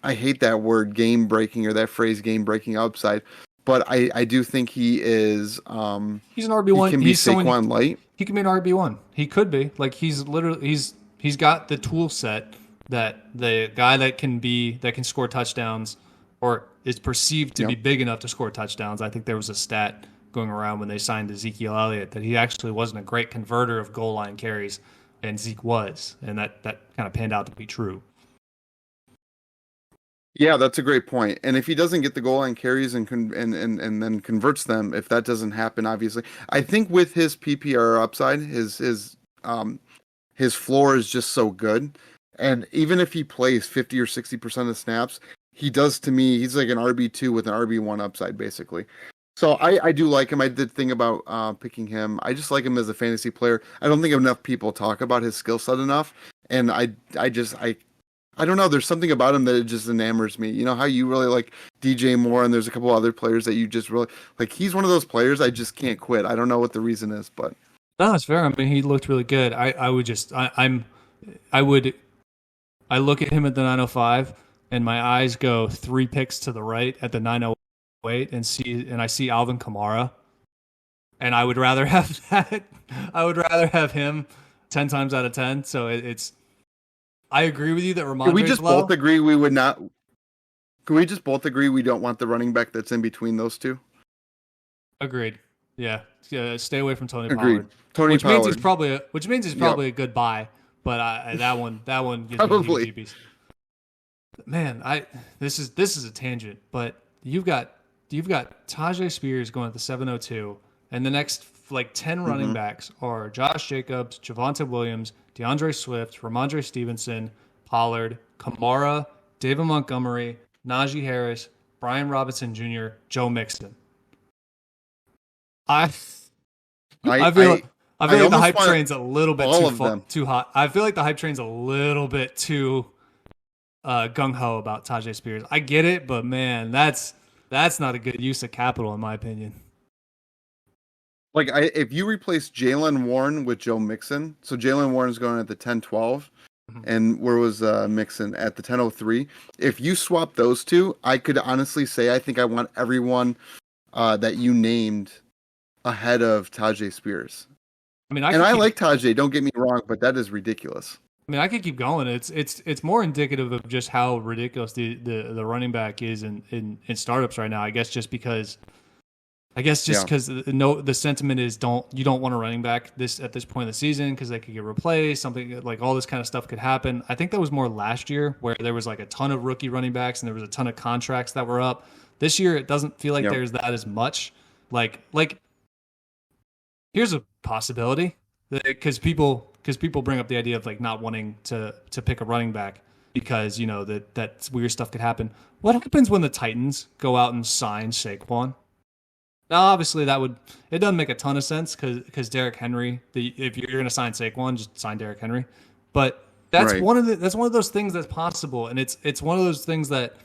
I hate that word game breaking, or that phrase game breaking upside, but I do think he is. He's an RB1. He can be Saquon light. He can be an RB1. He could be. Like, he's got the tool set that the guy that can score touchdowns, or is perceived to be big enough to score touchdowns. I think there was a stat going around when they signed Ezekiel Elliott that he actually wasn't a great converter of goal line carries, and Zeke was, and that kind of panned out to be true. Yeah, that's a great point. And if he doesn't get the goal line carries and then converts them, if that doesn't happen, obviously, I think with his PPR upside, his floor is just so good. And even if he plays 50 or 60% of snaps, he does, to me, he's like an RB2 with an RB1 upside, basically. So I do like him. I did think about picking him. I just like him as a fantasy player. I don't think enough people talk about his skill set enough. And I don't know. There's something about him that it just enamors me. You know how you really like DJ Moore, and there's a couple other players that you just really like. He's one of those players I just can't quit. I don't know what the reason is, but No, it's fair. I mean, he looked really good. I look at him at the 905, and my eyes go 3 picks to the right at the 908, and I see Alvin Kamara, and I would rather have that. I would rather have him 10 times out of 10. So it's. I agree with you that Ramondre's can we just low. both agree we would not? Can we just both agree we don't want the running back that's in between those two? Agreed. Yeah. Stay away from Tony Agreed. Pollard. Tony Which Pollard. means he's probably a good buy. But that one gives Probably. me heebie-jeebies. Man, this is a tangent, but you've got Tajay Spears going at the 702, and the next like 10 running backs are Josh Jacobs, Javonte Williams, DeAndre Swift, Ramondre Stevenson, Pollard, Kamara, David Montgomery, Najee Harris, Brian Robinson Jr., Joe Mixon. I feel like the hype train's a little bit too hot. I feel like the hype train's a little bit too gung ho about Tajay Spears. I get it, but man, that's not a good use of capital in my opinion. Like if you replace Jalen Warren with Joe Mixon, so Jalen Warren's going at the 10-12, and where was Mixon at the 10-03? If you swap those two, I could honestly say I think I want everyone that you named ahead of Tajay Spears. I mean, And I like Tajay, don't get me wrong, but that is ridiculous. I mean, I could keep going. It's more indicative of just how ridiculous the running back is in startups right now. I guess just because the sentiment is you don't want a running back at this point of the season because they could get replaced, something like all this kind of stuff could happen. I think that was more last year where there was like a ton of rookie running backs and there was a ton of contracts that were up. This year it doesn't feel like there's that as much. Like here's a possibility because people bring up the idea of like not wanting to pick a running back because that weird stuff could happen. What happens when the Titans go out and sign Saquon? Now, obviously, it doesn't make a ton of sense because Derrick Henry. If you're going to sign Saquon, just sign Derrick Henry. But that's one of those things that's possible, and it's one of those things that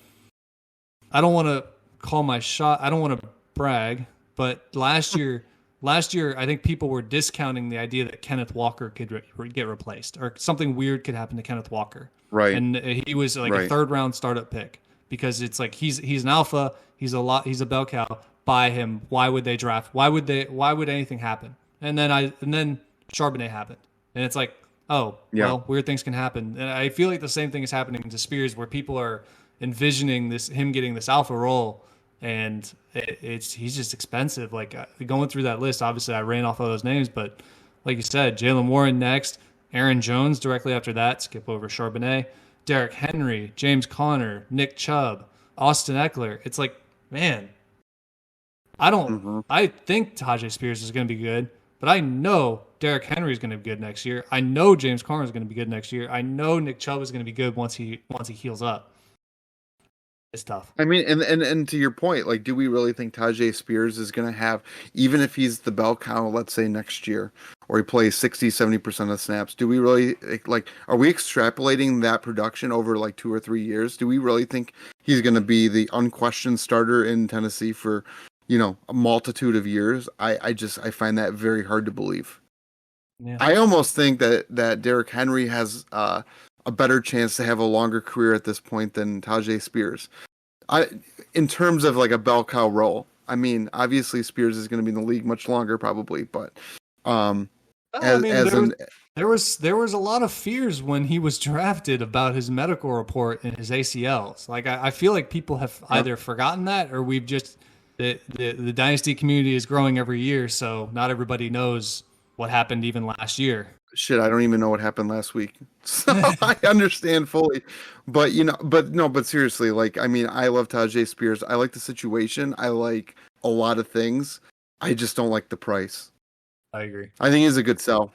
I don't want to call my shot. I don't want to brag, but last year, I think people were discounting the idea that Kenneth Walker could get replaced or something weird could happen to Kenneth Walker. Right, and he was like a third-round startup pick because it's like he's an alpha. He's a bell cow. Buy him. Why would they draft? Why would anything happen? And then Charbonnet happened. And it's like, well, weird things can happen. And I feel like the same thing is happening to Spears where people are envisioning him getting this alpha role and he's just expensive. Like going through that list, obviously I ran off all those names, but like you said, Jaylen Warren next, Aaron Jones directly after that, skip over Charbonnet, Derrick Henry, James Conner, Nick Chubb, Austin Eckler. It's like, man, I think Tajay Spears is going to be good, but I know Derrick Henry is going to be good next year. I know James Conner is going to be good next year. I know Nick Chubb is going to be good once he heals up. It's tough. I mean, and to your point, like, do we really think Tajay Spears is going to have, even if he's the bell cow, let's say next year, or he plays 60, 70% of snaps, do we really, like, are we extrapolating that production over like 2 or 3 years? Do we really think he's going to be the unquestioned starter in Tennessee for, a multitude of years? I find that very hard to believe. Yeah. I almost think that Derrick Henry has a better chance to have a longer career at this point than Tajay Spears. In terms of like a bell cow role. I mean, obviously Spears is going to be in the league much longer probably, but there was a lot of fears when he was drafted about his medical report and his ACLs. Like I feel like people have either forgotten that or we've just the Dynasty community is growing every year, so not everybody knows what happened even last year. Shit, I don't even know what happened last week. So I understand fully. But but seriously, like, I mean, I love Tajay Spears. I like the situation. I like a lot of things. I just don't like the price. I agree. I think he's a good sell.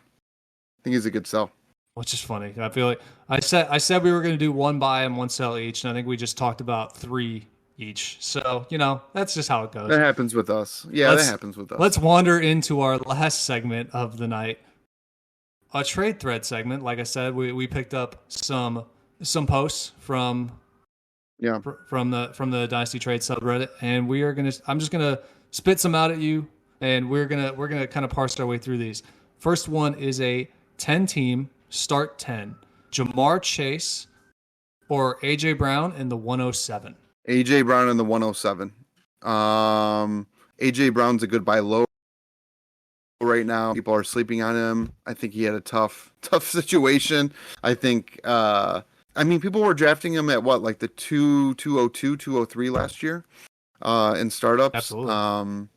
Which is funny. I feel like I said we were going to do one buy and one sell each, and I think we just talked about 3 each. So, that's just how it goes. That happens with us. Yeah, that happens with us. Let's wander into our last segment of the night. A trade thread segment. Like I said, we picked up some posts from the Dynasty Trade subreddit, and I'm just gonna spit some out at you, and we're gonna kind of parse our way through these. First one is a 10-team start 10. Jamar Chase or AJ Brown in the 107. AJ Brown in the 107. AJ Brown's a good buy low right now. People are sleeping on him. I think he had a tough situation. I think people were drafting him at what, like the 202, 203 last year in startups. Absolutely.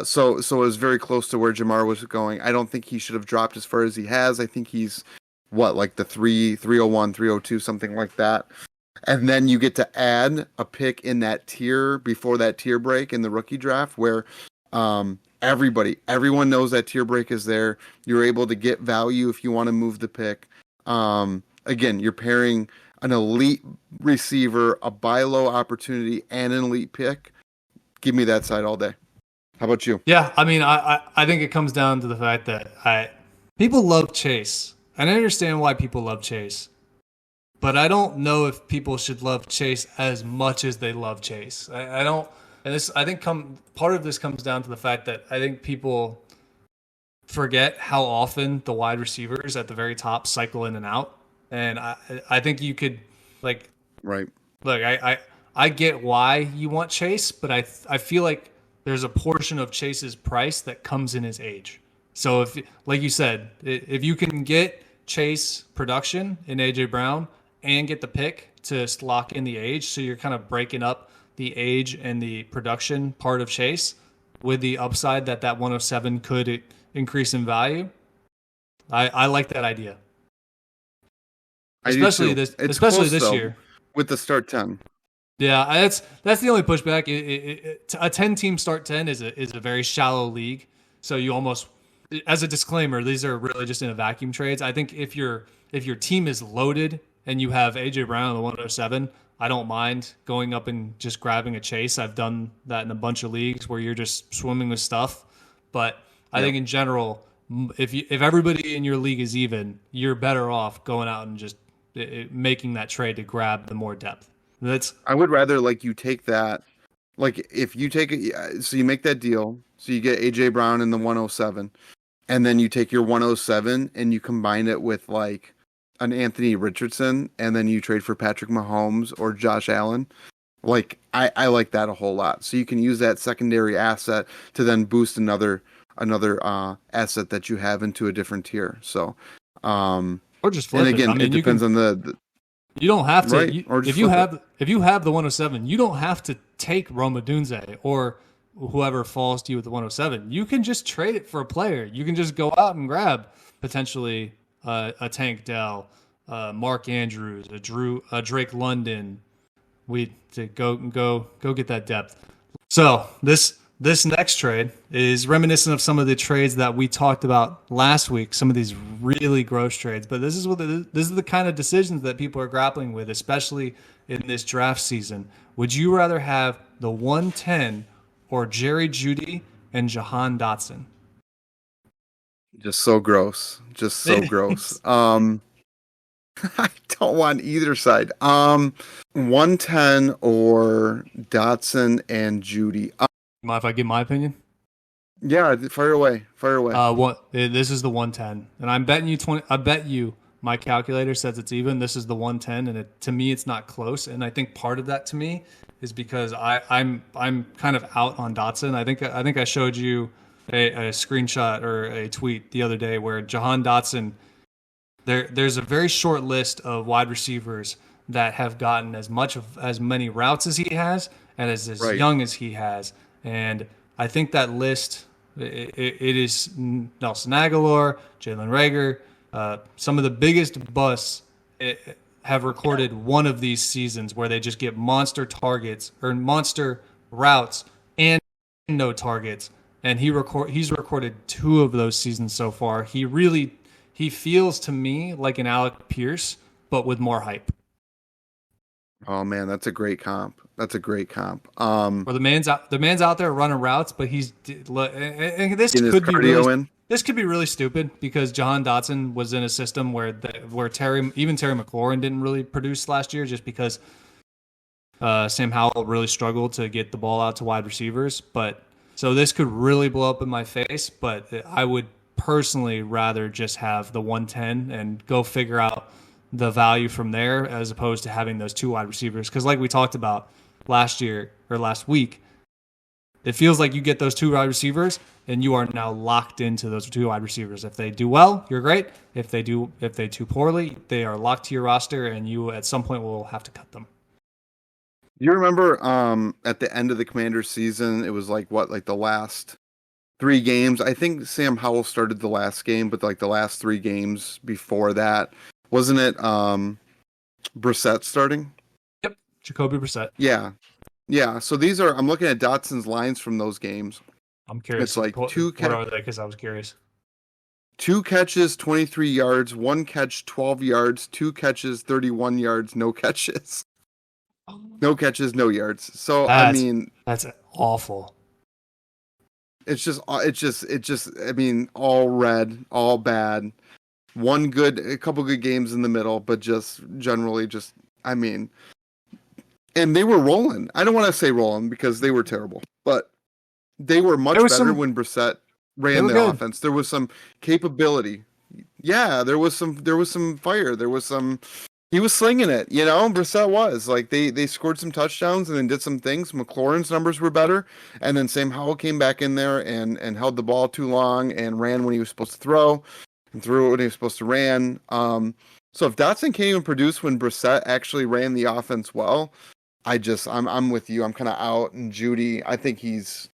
So it was very close to where Jamar was going. I don't think he should have dropped as far as he has. I think he's like the 301, 302, something like that. And then you get to add a pick in that tier before that tier break in the rookie draft where everyone knows that tier break is there. You're able to get value if you want to move the pick. Again, you're pairing an elite receiver, a buy low opportunity, and an elite pick. Give me that side all day. How about you? Yeah, I mean, I think it comes down to the fact that people love Chase. And I understand why people love Chase. But I don't know if people should love Chase as much as they love Chase. I don't. And this, I think, part of this comes down to the fact that I think people forget how often the wide receivers at the very top cycle in and out. And I think you could, like, right. Look, I get why you want Chase, but I feel like there's a portion of Chase's price that comes in his age. So if, like you said, if you can get Chase production in AJ Brown and get the pick to lock in the age, so you're kind of breaking up the age and the production part of Chase with the upside that 107 could increase in value. I like that idea. Especially this year with the start 10. Yeah, that's the only pushback. A 10-team start 10 is a very shallow league. So you almost, as a disclaimer, these are really just in a vacuum trades. I think if your team is loaded and you have AJ Brown on the 107, I don't mind going up and just grabbing a Chase. I've done that in a bunch of leagues where you're just swimming with stuff. But I think in general, if everybody in your league is even, you're better off going out and just making that trade to grab the more depth. I would rather you take that, if you take it, so you make that deal, so you get AJ Brown in the 107, and then you take your 107 and you combine it with an Anthony Richardson, and then you trade for Patrick Mahomes or Josh Allen. I like that a whole lot. So you can use that secondary asset to then boost another asset that you have into a different tier. So, or just flip and again, it depends on the. You don't have to. Right, if you have the 107, you don't have to take Roma Dunze or whoever falls to you with the 107. You can just trade it for a player. You can just go out and grab potentially a Tank Dell, Mark Andrews, a Drake London. To go get that depth. So this next trade is reminiscent of some of the trades that we talked about last week, some of these really gross trades. But this is the kind of decisions that people are grappling with, especially in this draft season. Would you rather have the 110 or Jerry Jeudy and Jahan Dotson? Just so gross. Just so gross. I don't want either side. 110 or Dotson and Jeudy. Mind if I give my opinion? Yeah, fire away. This is the 110, and I'm betting you 20. I bet you my calculator says it's even. This is the 110, and to me, it's not close. And I think part of that to me is because I'm kind of out on Dotson. I think I showed you a screenshot or a tweet the other day where Jahan Dotson. There's a very short list of wide receivers that have gotten as many routes as he has and as young as he has. And I think that list, it is Nelson Aguilar, Jalen Reagor, some of the biggest busts have recorded one of these seasons where they just get monster targets or monster routes and no targets. And he's recorded 2 of those seasons so far. He feels to me like an Alec Pierce, but with more hype. Oh man, that's a great comp. Or the man's out there running routes, but this could be really stupid because Jahan Dotson was in a system where Terry McLaurin didn't really produce last year, just because Sam Howell really struggled to get the ball out to wide receivers. But so this could really blow up in my face. But I would personally rather just have the 110 and go figure out the value from there, as opposed to having those 2 wide receivers. Because like we talked about last week, it feels like you get those 2 wide receivers and you are now locked into those 2 wide receivers. If they do well, you're great. If they do poorly, they are locked to your roster and you at some point will have to cut them. You remember at the end of the Commanders season, it was the last 3 games. I think Sam Howell started the last game, but the last 3 games before that, wasn't it Brissett starting? Yep, Jacoby Brissett. Yeah. So I'm looking at Dotson's lines from those games. I'm curious. It's 2 what are they? Because I was curious. 2 catches, 23 yards. 1 catch, 12 yards. 2 catches, 31 yards. No catches. No catches, no yards. So that's awful. It's just. I mean, all red, all bad. A couple good games in the middle, but just generally, and they were rolling. I don't want to say rolling because they were terrible, but they were much better when Brissett ran the offense. There was some capability. Yeah, there was some fire. There was some. he was slinging it, you know. Brissett was like they scored some touchdowns and then did some things. McLaurin's numbers were better, and then Sam Howell came back in there and held the ball too long and ran when he was supposed to throw and threw it when he was supposed to ran. So if Dotson can't even produce when Brissett actually ran the offense well, I'm with you. I'm kind of out. And Judy, I think he's,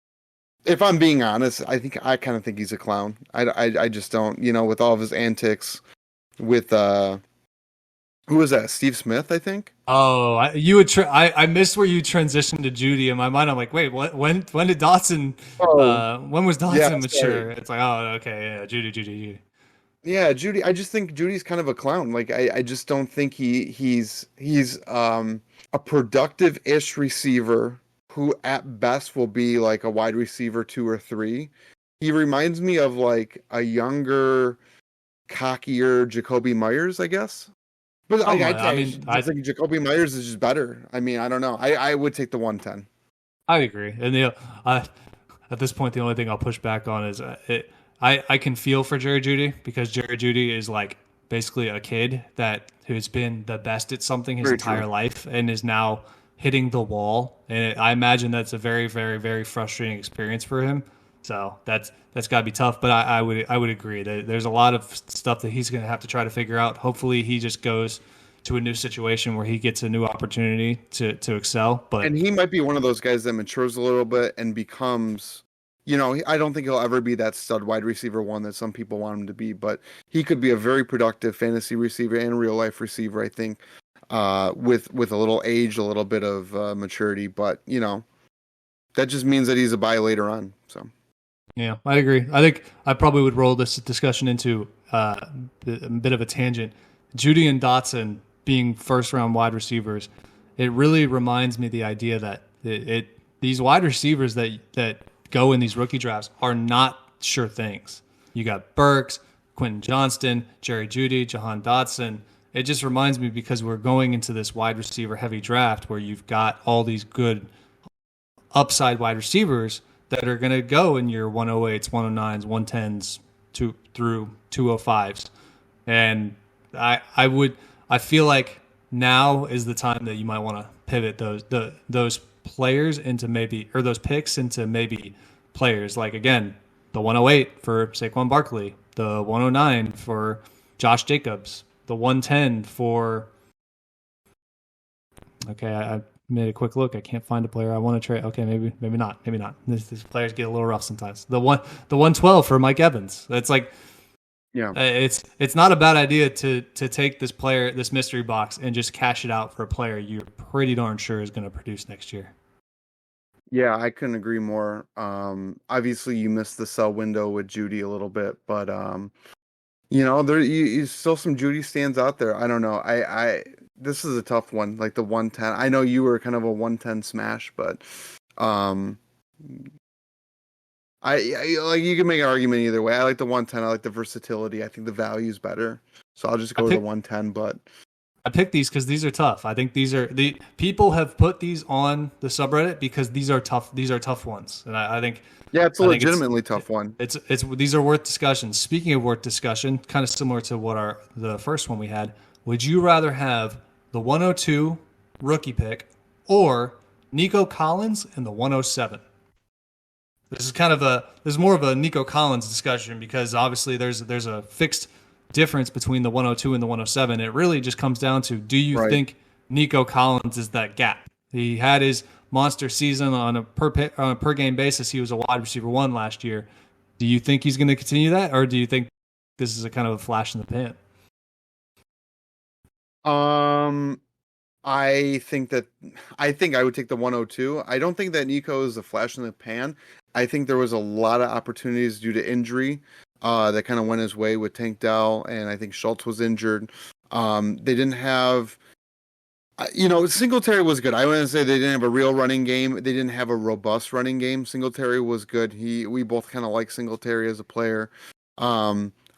if I'm being honest, I kind of think he's a clown. I just don't, you know, with all of his antics with who was that? Steve Smith, I think. Oh, I missed where you transitioned to Judy in my mind. I'm like, wait, what? When did Dotson? Oh, When was yeah, Dotson mature? sorry. It's like, oh, okay, yeah, Judy. Yeah, Judy. I just think Judy's kind of a clown. Like I just don't think he's a productive-ish receiver who at best will be like a wide receiver 2 or 3. He reminds me of like a younger, cockier Jacoby Myers, I guess. But I I mean, just think Jacoby Myers is just better. I mean, I don't know. I would take the 110. I agree. And at this point, the only thing I'll push back on is I can feel for Jerry Judy because Jerry Judy is like basically a kid who's been the best at something his Very entire true. life and is now hitting the wall. And I imagine that's a very, very, very frustrating experience for him. So that's got to be tough. But I would agree that there's a lot of stuff that he's going to have to try to figure out. Hopefully, he just goes to a new situation where he gets a new opportunity to excel. But And he might be one of those guys that matures a little bit and becomes, you know, I don't think he'll ever be that stud wide receiver one that some people want him to be, but he could be a very productive fantasy receiver and real life receiver, I think, with a little age, a little bit of maturity. But, you know, that just means that he's a buy later on. So, yeah, I agree. I think I probably would roll this discussion into a bit of a tangent. Judy and Dotson being first round wide receivers, it really reminds me the idea that these wide receivers that go in these rookie drafts are not sure things. You got Burks, Quentin Johnston, Jerry Judy, Jahan Dotson. It just reminds me because we're going into this wide receiver heavy draft where you've got all these good upside wide receivers that are going to go in your 108s, 109s, 110s through 205s. And I feel like now is the time that you might want to pivot those players into maybe, or those picks into maybe players like, again, the 108 for Saquon Barkley, the 109 for Josh Jacobs, the 110 for, okay, I made a quick look. I can't find a player I want to trade. Okay, maybe not. These players get a little rough sometimes. The 112 for Mike Evans. It's like, yeah. It's not a bad idea to take this player, this mystery box, and just cash it out for a player you're pretty darn sure is going to produce next year. Yeah, I couldn't agree more. Obviously you missed the sell window with Judy a little bit, but you know, you still some Judy stands out there. I don't know. This is a tough one, like the 110. I know you were kind of a 110 smash, but um I like, you can make an argument either way. I like the 110. I like the versatility. I think the value is better. So I'll just go with the 110, but I picked these because these are tough. I think the people have put these on the subreddit because these are tough. These are tough ones, and I think yeah, it's a legitimately tough one. It's these are worth discussion. Speaking of worth discussion, kind of similar to what the first one we had. Would you rather have the 102 rookie pick or Nico Collins and the 107? This is more of a Nico Collins discussion because obviously there's a fixed difference between the 102 and the 107. It really just comes down to, do you think Nico Collins is that gap? He had his monster season on a per game basis. He was a wide receiver one last year. Do you think he's going to continue that, or do you think this is a kind of a flash in the pan? I think I would take the 102. I don't think that Nico is a flash in the pan. I think there was a lot of opportunities due to injury that kind of went his way with Tank Dell, and I think Schultz was injured. They didn't have, you know, Singletary was good. I wouldn't say they didn't have a real running game. They didn't have a robust running game. Singletary was good. We both kind of like Singletary as a player.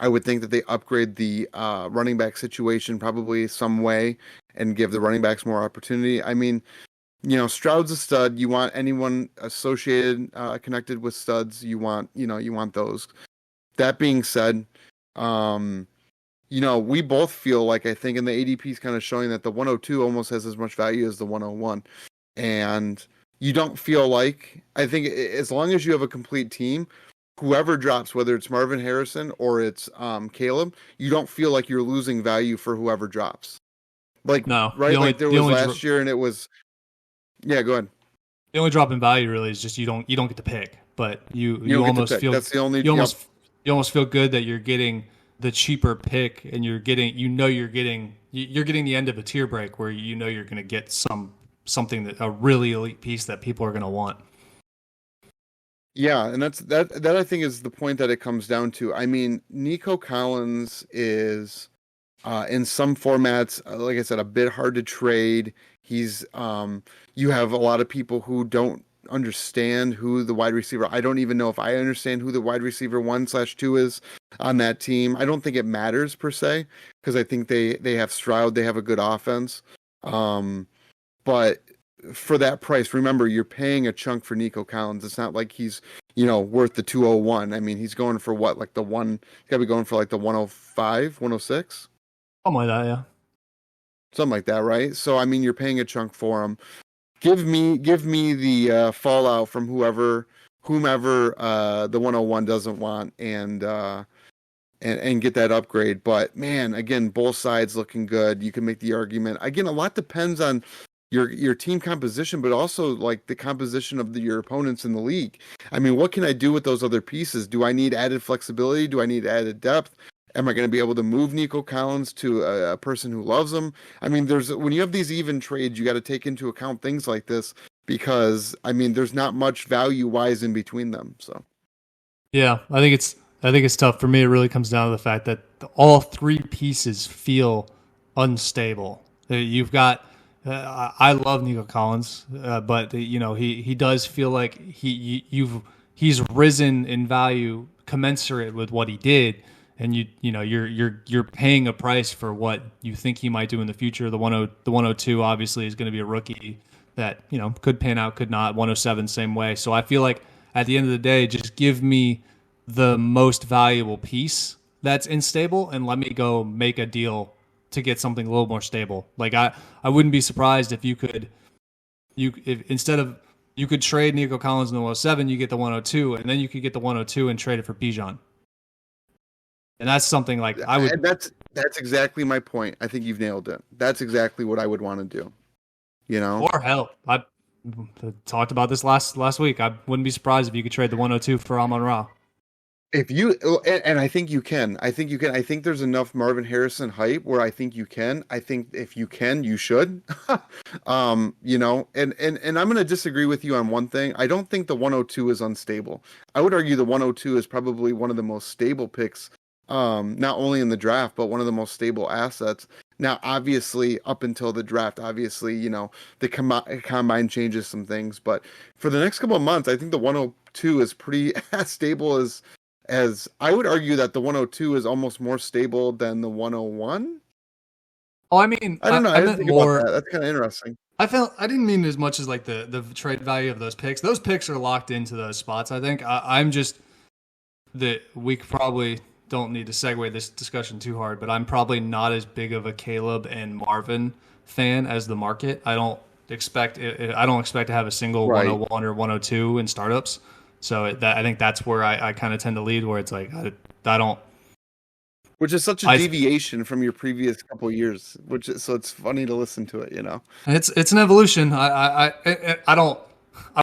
I would think that they upgrade the running back situation probably some way and give the running backs more opportunity. I mean, you know, Stroud's a stud. You want anyone associated, connected with studs. You want those. That being said, we both feel like, I think, and the ADP is kind of showing that the 102 almost has as much value as the 101. And you don't feel like, I think as long as you have a complete team, whoever drops, whether it's Marvin Harrison or it's Caleb, you don't feel like you're losing value for whoever drops. Like, No, right? Like there was last year and it was, yeah, go ahead. The only drop in value really is just you don't get to pick, but you almost feel that's the only, you almost feel good that you're getting the cheaper pick, and you're getting the end of a tier break where you're going to get something that a really elite piece that people are going to want. Yeah, and that I think is the point that it comes down to. I mean, Nico Collins is in some formats, like I said, a bit hard to trade. He's you have a lot of people who don't understand who the wide receiver. I don't even know if I understand who the wide receiver 1/2 is on that team. I don't think it matters per se, because I think they have Stroud, they have a good offense. But for that price, remember, you're paying a chunk for Nico Collins. It's not like he's, worth the 201. I mean, he's going for what, like he's gotta be going for like the 105, 106? Something like that, yeah. Something like that, right? So I mean, you're paying a chunk for him. Give me the fallout from whomever the 101 doesn't want, and get that upgrade. But man, again, both sides looking good. You can make the argument. Again, a lot depends on your team composition, but also like the composition of your opponents in the league. I mean, what can I do with those other pieces? Do I need added flexibility? Do I need added depth? Am I going to be able to move Nico Collins to a person who loves him? I mean, when you have these even trades, you got to take into account things like this, because I mean, there's not much value wise in between them. So, yeah, I think it's tough. For me, it really comes down to the fact that all three pieces feel unstable. You've got. I love Nico Collins, but he does feel like he's risen in value commensurate with what he did, and you're paying a price for what you think he might do in the future. The 102 obviously is going to be a rookie that could pan out, could not. 107 same way. So I feel like at the end of the day, just give me the most valuable piece that's unstable and let me go make a deal to get something a little more stable. Like I wouldn't be surprised if you could trade Nico Collins in the 107, you get the 102, and then you could get the 102 and trade it for Bijan. And that's something like I would. That's exactly my point. I think you've nailed it. That's exactly what I would want to do. Or hell, I talked about this last week. I wouldn't be surprised if you could trade the 102 for Amon-Ra. If you, and I think you can. I think there's enough Marvin Harrison hype where I think you can. I think if you can, you should. And I'm going to disagree with you on one thing. I don't think the 102 is unstable. I would argue the 102 is probably one of the most stable picks, not only in the draft, but one of the most stable assets. Now, obviously, up until the draft, the combine changes some things. But for the next couple of months, I think the 102 is pretty as stable as I would argue that the 102 is almost more stable than the 101. Oh, I mean, I don't know. I didn't think about that. That's kind of interesting. I didn't mean as much as like the trade value of those picks. Those picks are locked into those spots. I think I'm just that we probably don't need to segue this discussion too hard, but I'm probably not as big of a Caleb and Marvin fan as the market. I don't expect to have a single 101 or 102 in startups. So I think that's where I kind of tend to lead, where it's like I don't. Which is such a deviation from your previous couple of years. So it's funny to listen to it, It's an evolution. I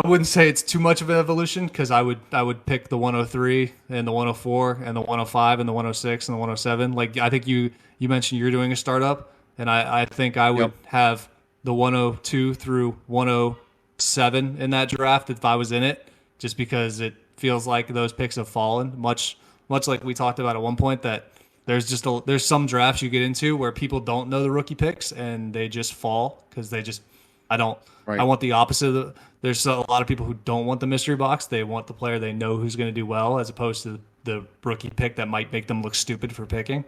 wouldn't say it's too much of an evolution, because I would pick the 103 and the 104 and the 105 and the 106 and the 107. Like I think you mentioned you're doing a startup, and I think I would have the 102 through 107 in that draft if I was in it. Just because it feels like those picks have fallen, much like we talked about at one point, that there's some drafts you get into where people don't know the rookie picks and they just fall because I want the opposite. There's a lot of people who don't want the mystery box. They want the player they know who's going to do well, as opposed to the rookie pick that might make them look stupid for picking.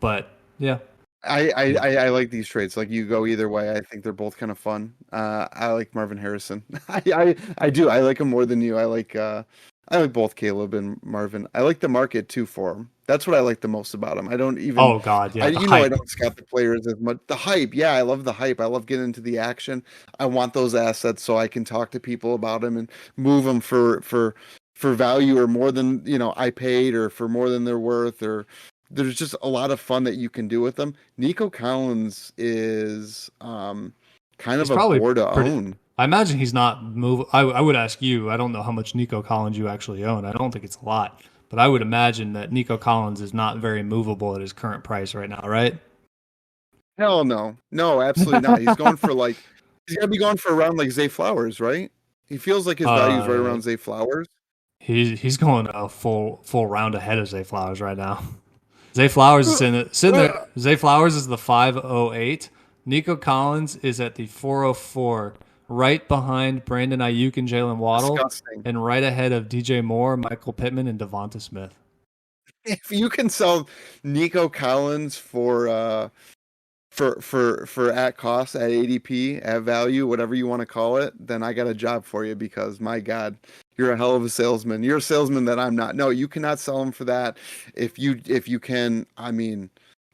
But yeah. I like these trades. Like, you go either way. I think they're both kind of fun. I like Marvin Harrison. I do. I like him more than you. I like I like both Caleb and Marvin. I like the market too for him. That's what I like the most about him. I don't even, Oh God, I yeah, the I hype. don't scout the players as much. The hype, yeah, I love the hype. I love getting into the action. I want those assets so I can talk to people about them and move them for value or more than I paid or for more than they're worth or there's just a lot of fun that you can do with them. Nico Collins is kind He's of a probably bore to pretty. own. I imagine he's not move. I would ask you. I don't know how much Nico Collins you actually own. I don't think it's a lot, but I would imagine that Nico Collins is not very movable at his current price right now, right? Hell no. No, absolutely not. He's gotta be going for around like Zay Flowers, right? He feels like his value is right uh, around Zay Flowers. he's going a full round ahead of Zay Flowers right now. Zay Flowers is sitting there. Zay Flowers is the 508. Nico Collins is at the 404, right behind Brandon Ayuk and Jalen Waddle, Disgusting. and right ahead of DJ Moore, Michael Pittman, and Devonta Smith. If you can sell Nico Collins for at cost, at ADP, at value, whatever you want to call it, then I got a job for you because my God, you're a hell of a salesman. You're a salesman that I'm not. No, you cannot sell him for that. If you can, I mean,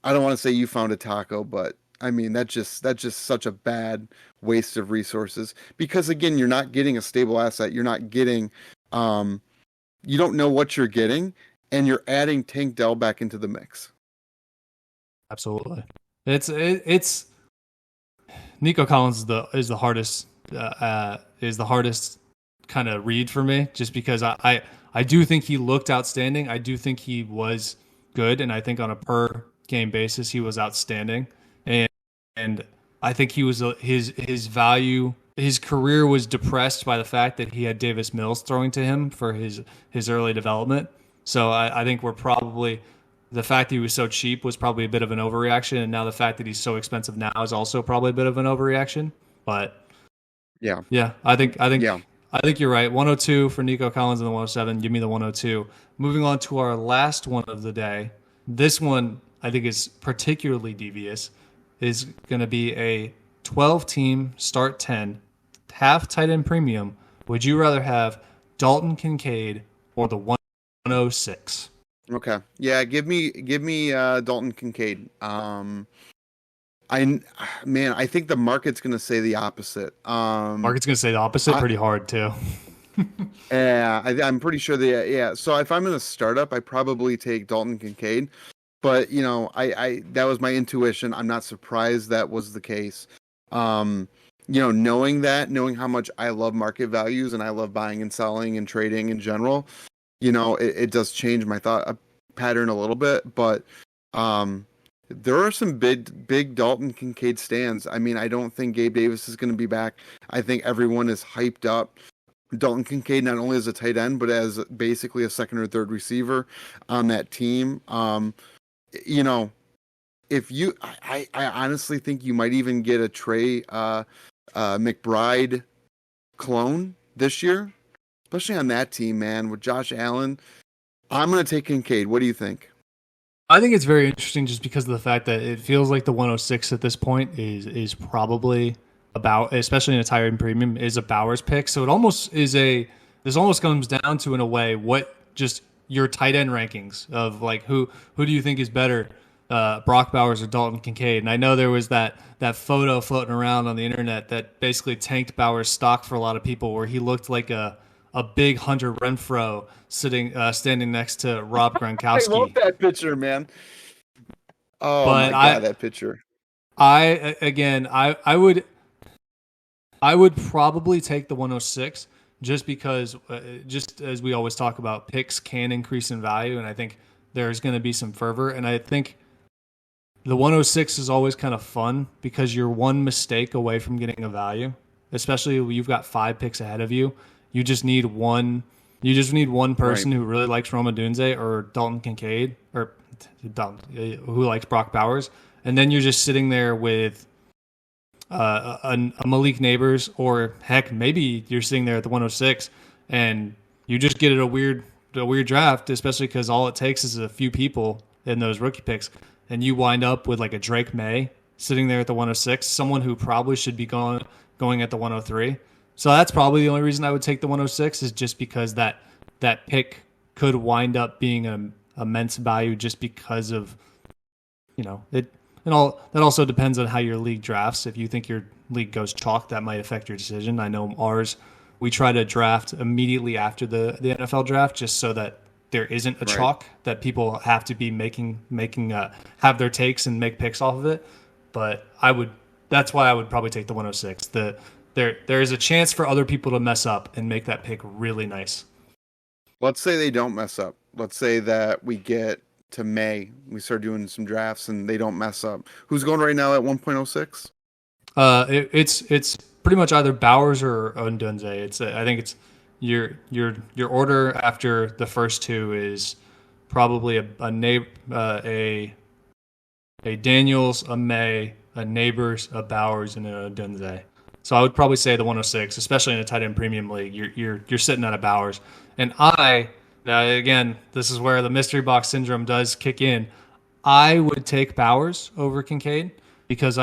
I don't want to say you found a taco, but I mean that's just such a bad waste of resources because again, you're not getting a stable asset. You're not getting you don't know what you're getting, and you're adding Tank Dell back into the mix. Absolutely, it's Nico Collins is the hardest kind of read for me, just because I do think he looked outstanding. I do think he was good, and I think on a per game basis he was outstanding, and I think he was his value. His career was depressed by the fact that he had Davis Mills throwing to him for his early development. So I think we're probably the fact that he was so cheap was probably a bit of an overreaction, and now the fact that he's so expensive now is also probably a bit of an overreaction. But Yeah. yeah, I think Yeah. I think you're right. 102 for Nico Collins and the 107. Give me the 102. Moving on to our last one of the day. This one I think is particularly devious. Is going to be a 12-team start 10 half tight end premium. Would you rather have Dalton Kincaid or the 106? Okay. Yeah, give me Dalton Kincaid. I man, I think the market's going to say the opposite. Market's going to say the opposite pretty hard too. Yeah, I'm pretty sure yeah. So if I'm in a startup, I probably take Dalton Kincaid. But I that was my intuition. I'm not surprised that was the case. Knowing how much I love market values and I love buying and selling and trading in general, it does change my thought pattern a little bit. But there are some big Dalton Kincaid stands. I mean, I don't think Gabe Davis is going to be back. I think everyone is hyped up. Dalton Kincaid not only as a tight end, but as basically a second or third receiver on that team. If I honestly think you might even get a Trey McBride clone this year, especially on that team, man, with Josh Allen. I'm going to take Kincaid. What do you think? I think it's very interesting just because of the fact that it feels like the 106 at this point is probably about, especially in a tight end premium, is a Bowers pick. So it almost is this almost comes down to, in a way, what just your tight end rankings of like who do you think is better, Brock Bowers or Dalton Kincaid? And I know there was that photo floating around on the internet that basically tanked Bowers' stock for a lot of people, where he looked like a big Hunter Renfro standing next to Rob Gronkowski. I love that picture, man. Oh but my God, that picture. I would probably take the 106 just because, just as we always talk about, picks can increase in value, and I think there's going to be some fervor. And I think the 106 is always kind of fun because you're one mistake away from getting a value, especially when you've got 5 picks ahead of you. You just need one. You just need one person who really likes Roma Dunze or Dalton Kincaid, or who likes Brock Bowers, and then you're just sitting there with a Malik Neighbors, or heck, maybe you're sitting there at the 106, and you just get a weird draft, especially because all it takes is a few people in those rookie picks, and you wind up with like a Drake May sitting there at the 106, someone who probably should be going at the 103. So that's probably the only reason I would take the 106, is just because that that pick could wind up being an immense value just because of, it. And all that also depends on how your league drafts. If you think your league goes chalk, that might affect your decision. I know ours, we try to draft immediately after the NFL draft, just so that there isn't a chalk that people have to be making have their takes and make picks off of it. But that's why I would probably take the 106. There is a chance for other people to mess up and make that pick really nice. Let's say they don't mess up. Let's say that we get to May, we start doing some drafts and they don't mess up. Who's going right now at 1.06? It's pretty much either Bowers or Odunze. I think it's your order after the first two is probably a Daniels, a May, a Neighbors, a Bowers, and an Odunze. So I would probably say the 106, especially in a tight end premium league. You're sitting at a Bowers, and now again, this is where the mystery box syndrome does kick in. I would take Bowers over Kincaid because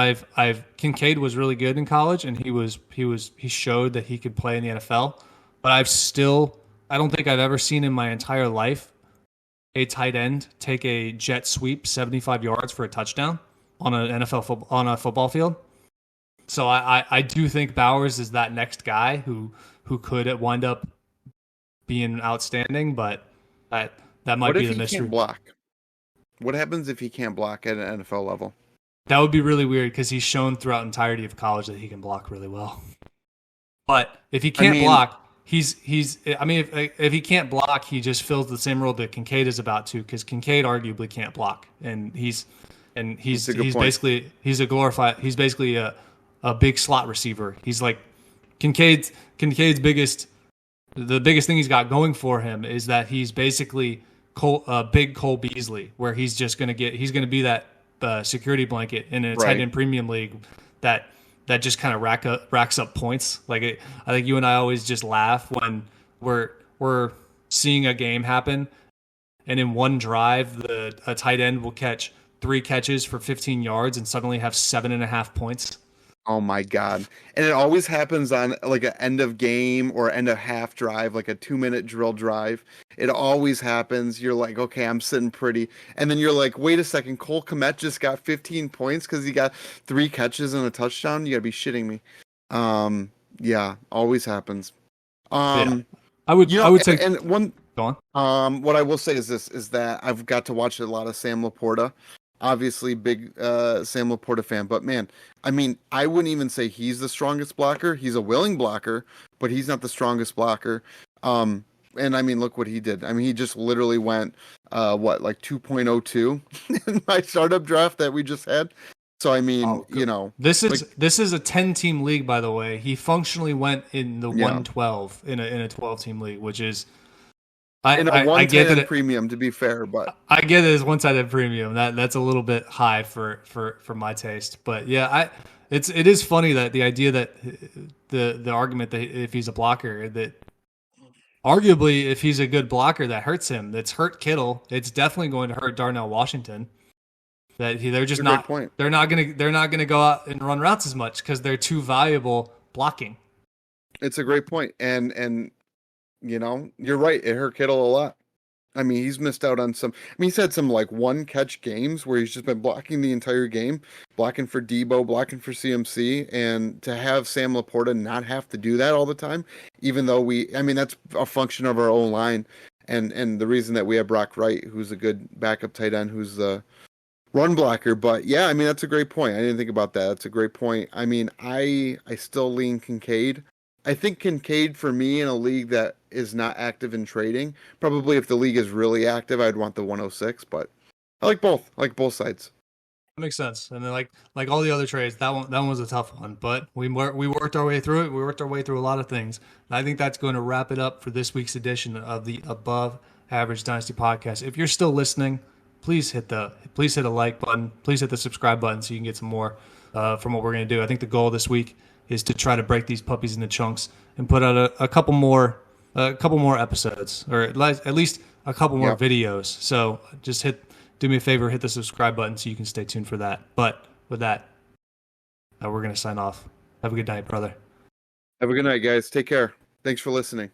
Kincaid was really good in college and he showed that he could play in the NFL. But I don't think I've ever seen in my entire life a tight end take a jet sweep 75 yards for a touchdown on an on a football field. So I do think Bowers is that next guy who could wind up being outstanding, but that might be the mystery. What if he can't block? What happens if he can't block at an NFL level? That would be really weird because he's shown throughout the entirety of college that he can block really well. But if he can't block, if he can't block, he just fills the same role that Kincaid is about to, because Kincaid arguably can't block, and he's basically a big slot receiver. He's like Kincaid's biggest thing he's got going for him is that he's basically big Cole Beasley, where he's going to be that security blanket in a tight end premium league that just kind of racks up points. I think you and I always just laugh when we're seeing a game happen, and in one drive a tight end will catch 3 catches for 15 yards and suddenly have 7.5 points. Oh my God. And it always happens on like an end of game or end of half drive, like a 2-minute drill drive. It always happens. You're like, okay, I'm sitting pretty. And then you're like, wait a second, Cole Kmet just got 15 points because he got 3 catches and a touchdown. You gotta be shitting me. Yeah, always happens. I would say, and one, go on. What I will say is this, is that I've got to watch a lot of Sam Laporta. Obviously, big Sam Laporta fan, but man, I mean, I wouldn't even say he's the strongest blocker. He's a willing blocker, but he's not the strongest blocker. And I mean, look what he did. I mean, he just literally went, like 2.02 in my startup draft that we just had. So I mean, this is a 10-team league, by the way. He functionally went in the 112 in a 12-team league, which is. I get that premium, to be fair, but I get it as one-sided premium. That's a little bit high for my taste, but yeah, it is funny that the idea that the argument that if he's a blocker, that arguably if he's a good blocker, that hurts him. That's hurt Kittle. It's definitely going to hurt Darnell Washington. They're just not. They're not gonna go out and run routes as much because they're too valuable blocking. It's a great point, and. You're right. It hurt Kittle a lot. I mean, he's missed out on some. I mean, he's had some like 1-catch games where he's just been blocking the entire game, blocking for Debo, blocking for CMC, and to have Sam Laporta not have to do that all the time, even though that's a function of our own line, and the reason that we have Brock Wright, who's a good backup tight end, who's the run blocker. But yeah, I mean, that's a great point. I didn't think about that. That's a great point. I mean, I still lean Kincaid. I think Kincaid, for me, in a league that is not active in trading, probably if the league is really active, I'd want the 106, but I like both. I like both sides. That makes sense. And then like all the other trades, that one was a tough one, but we worked our way through it. We worked our way through a lot of things. And I think that's going to wrap it up for this week's edition of the Above Average Dynasty podcast. If you're still listening, please hit a like button. Please hit the subscribe button so you can get some more from what we're going to do. I think the goal this week is to try to break these puppies into chunks and put out a couple more episodes, or at least a couple more videos. So just do me a favor, hit the subscribe button so you can stay tuned for that. But with that, we're going to sign off. Have a good night, brother. Have a good night, guys. Take care. Thanks for listening.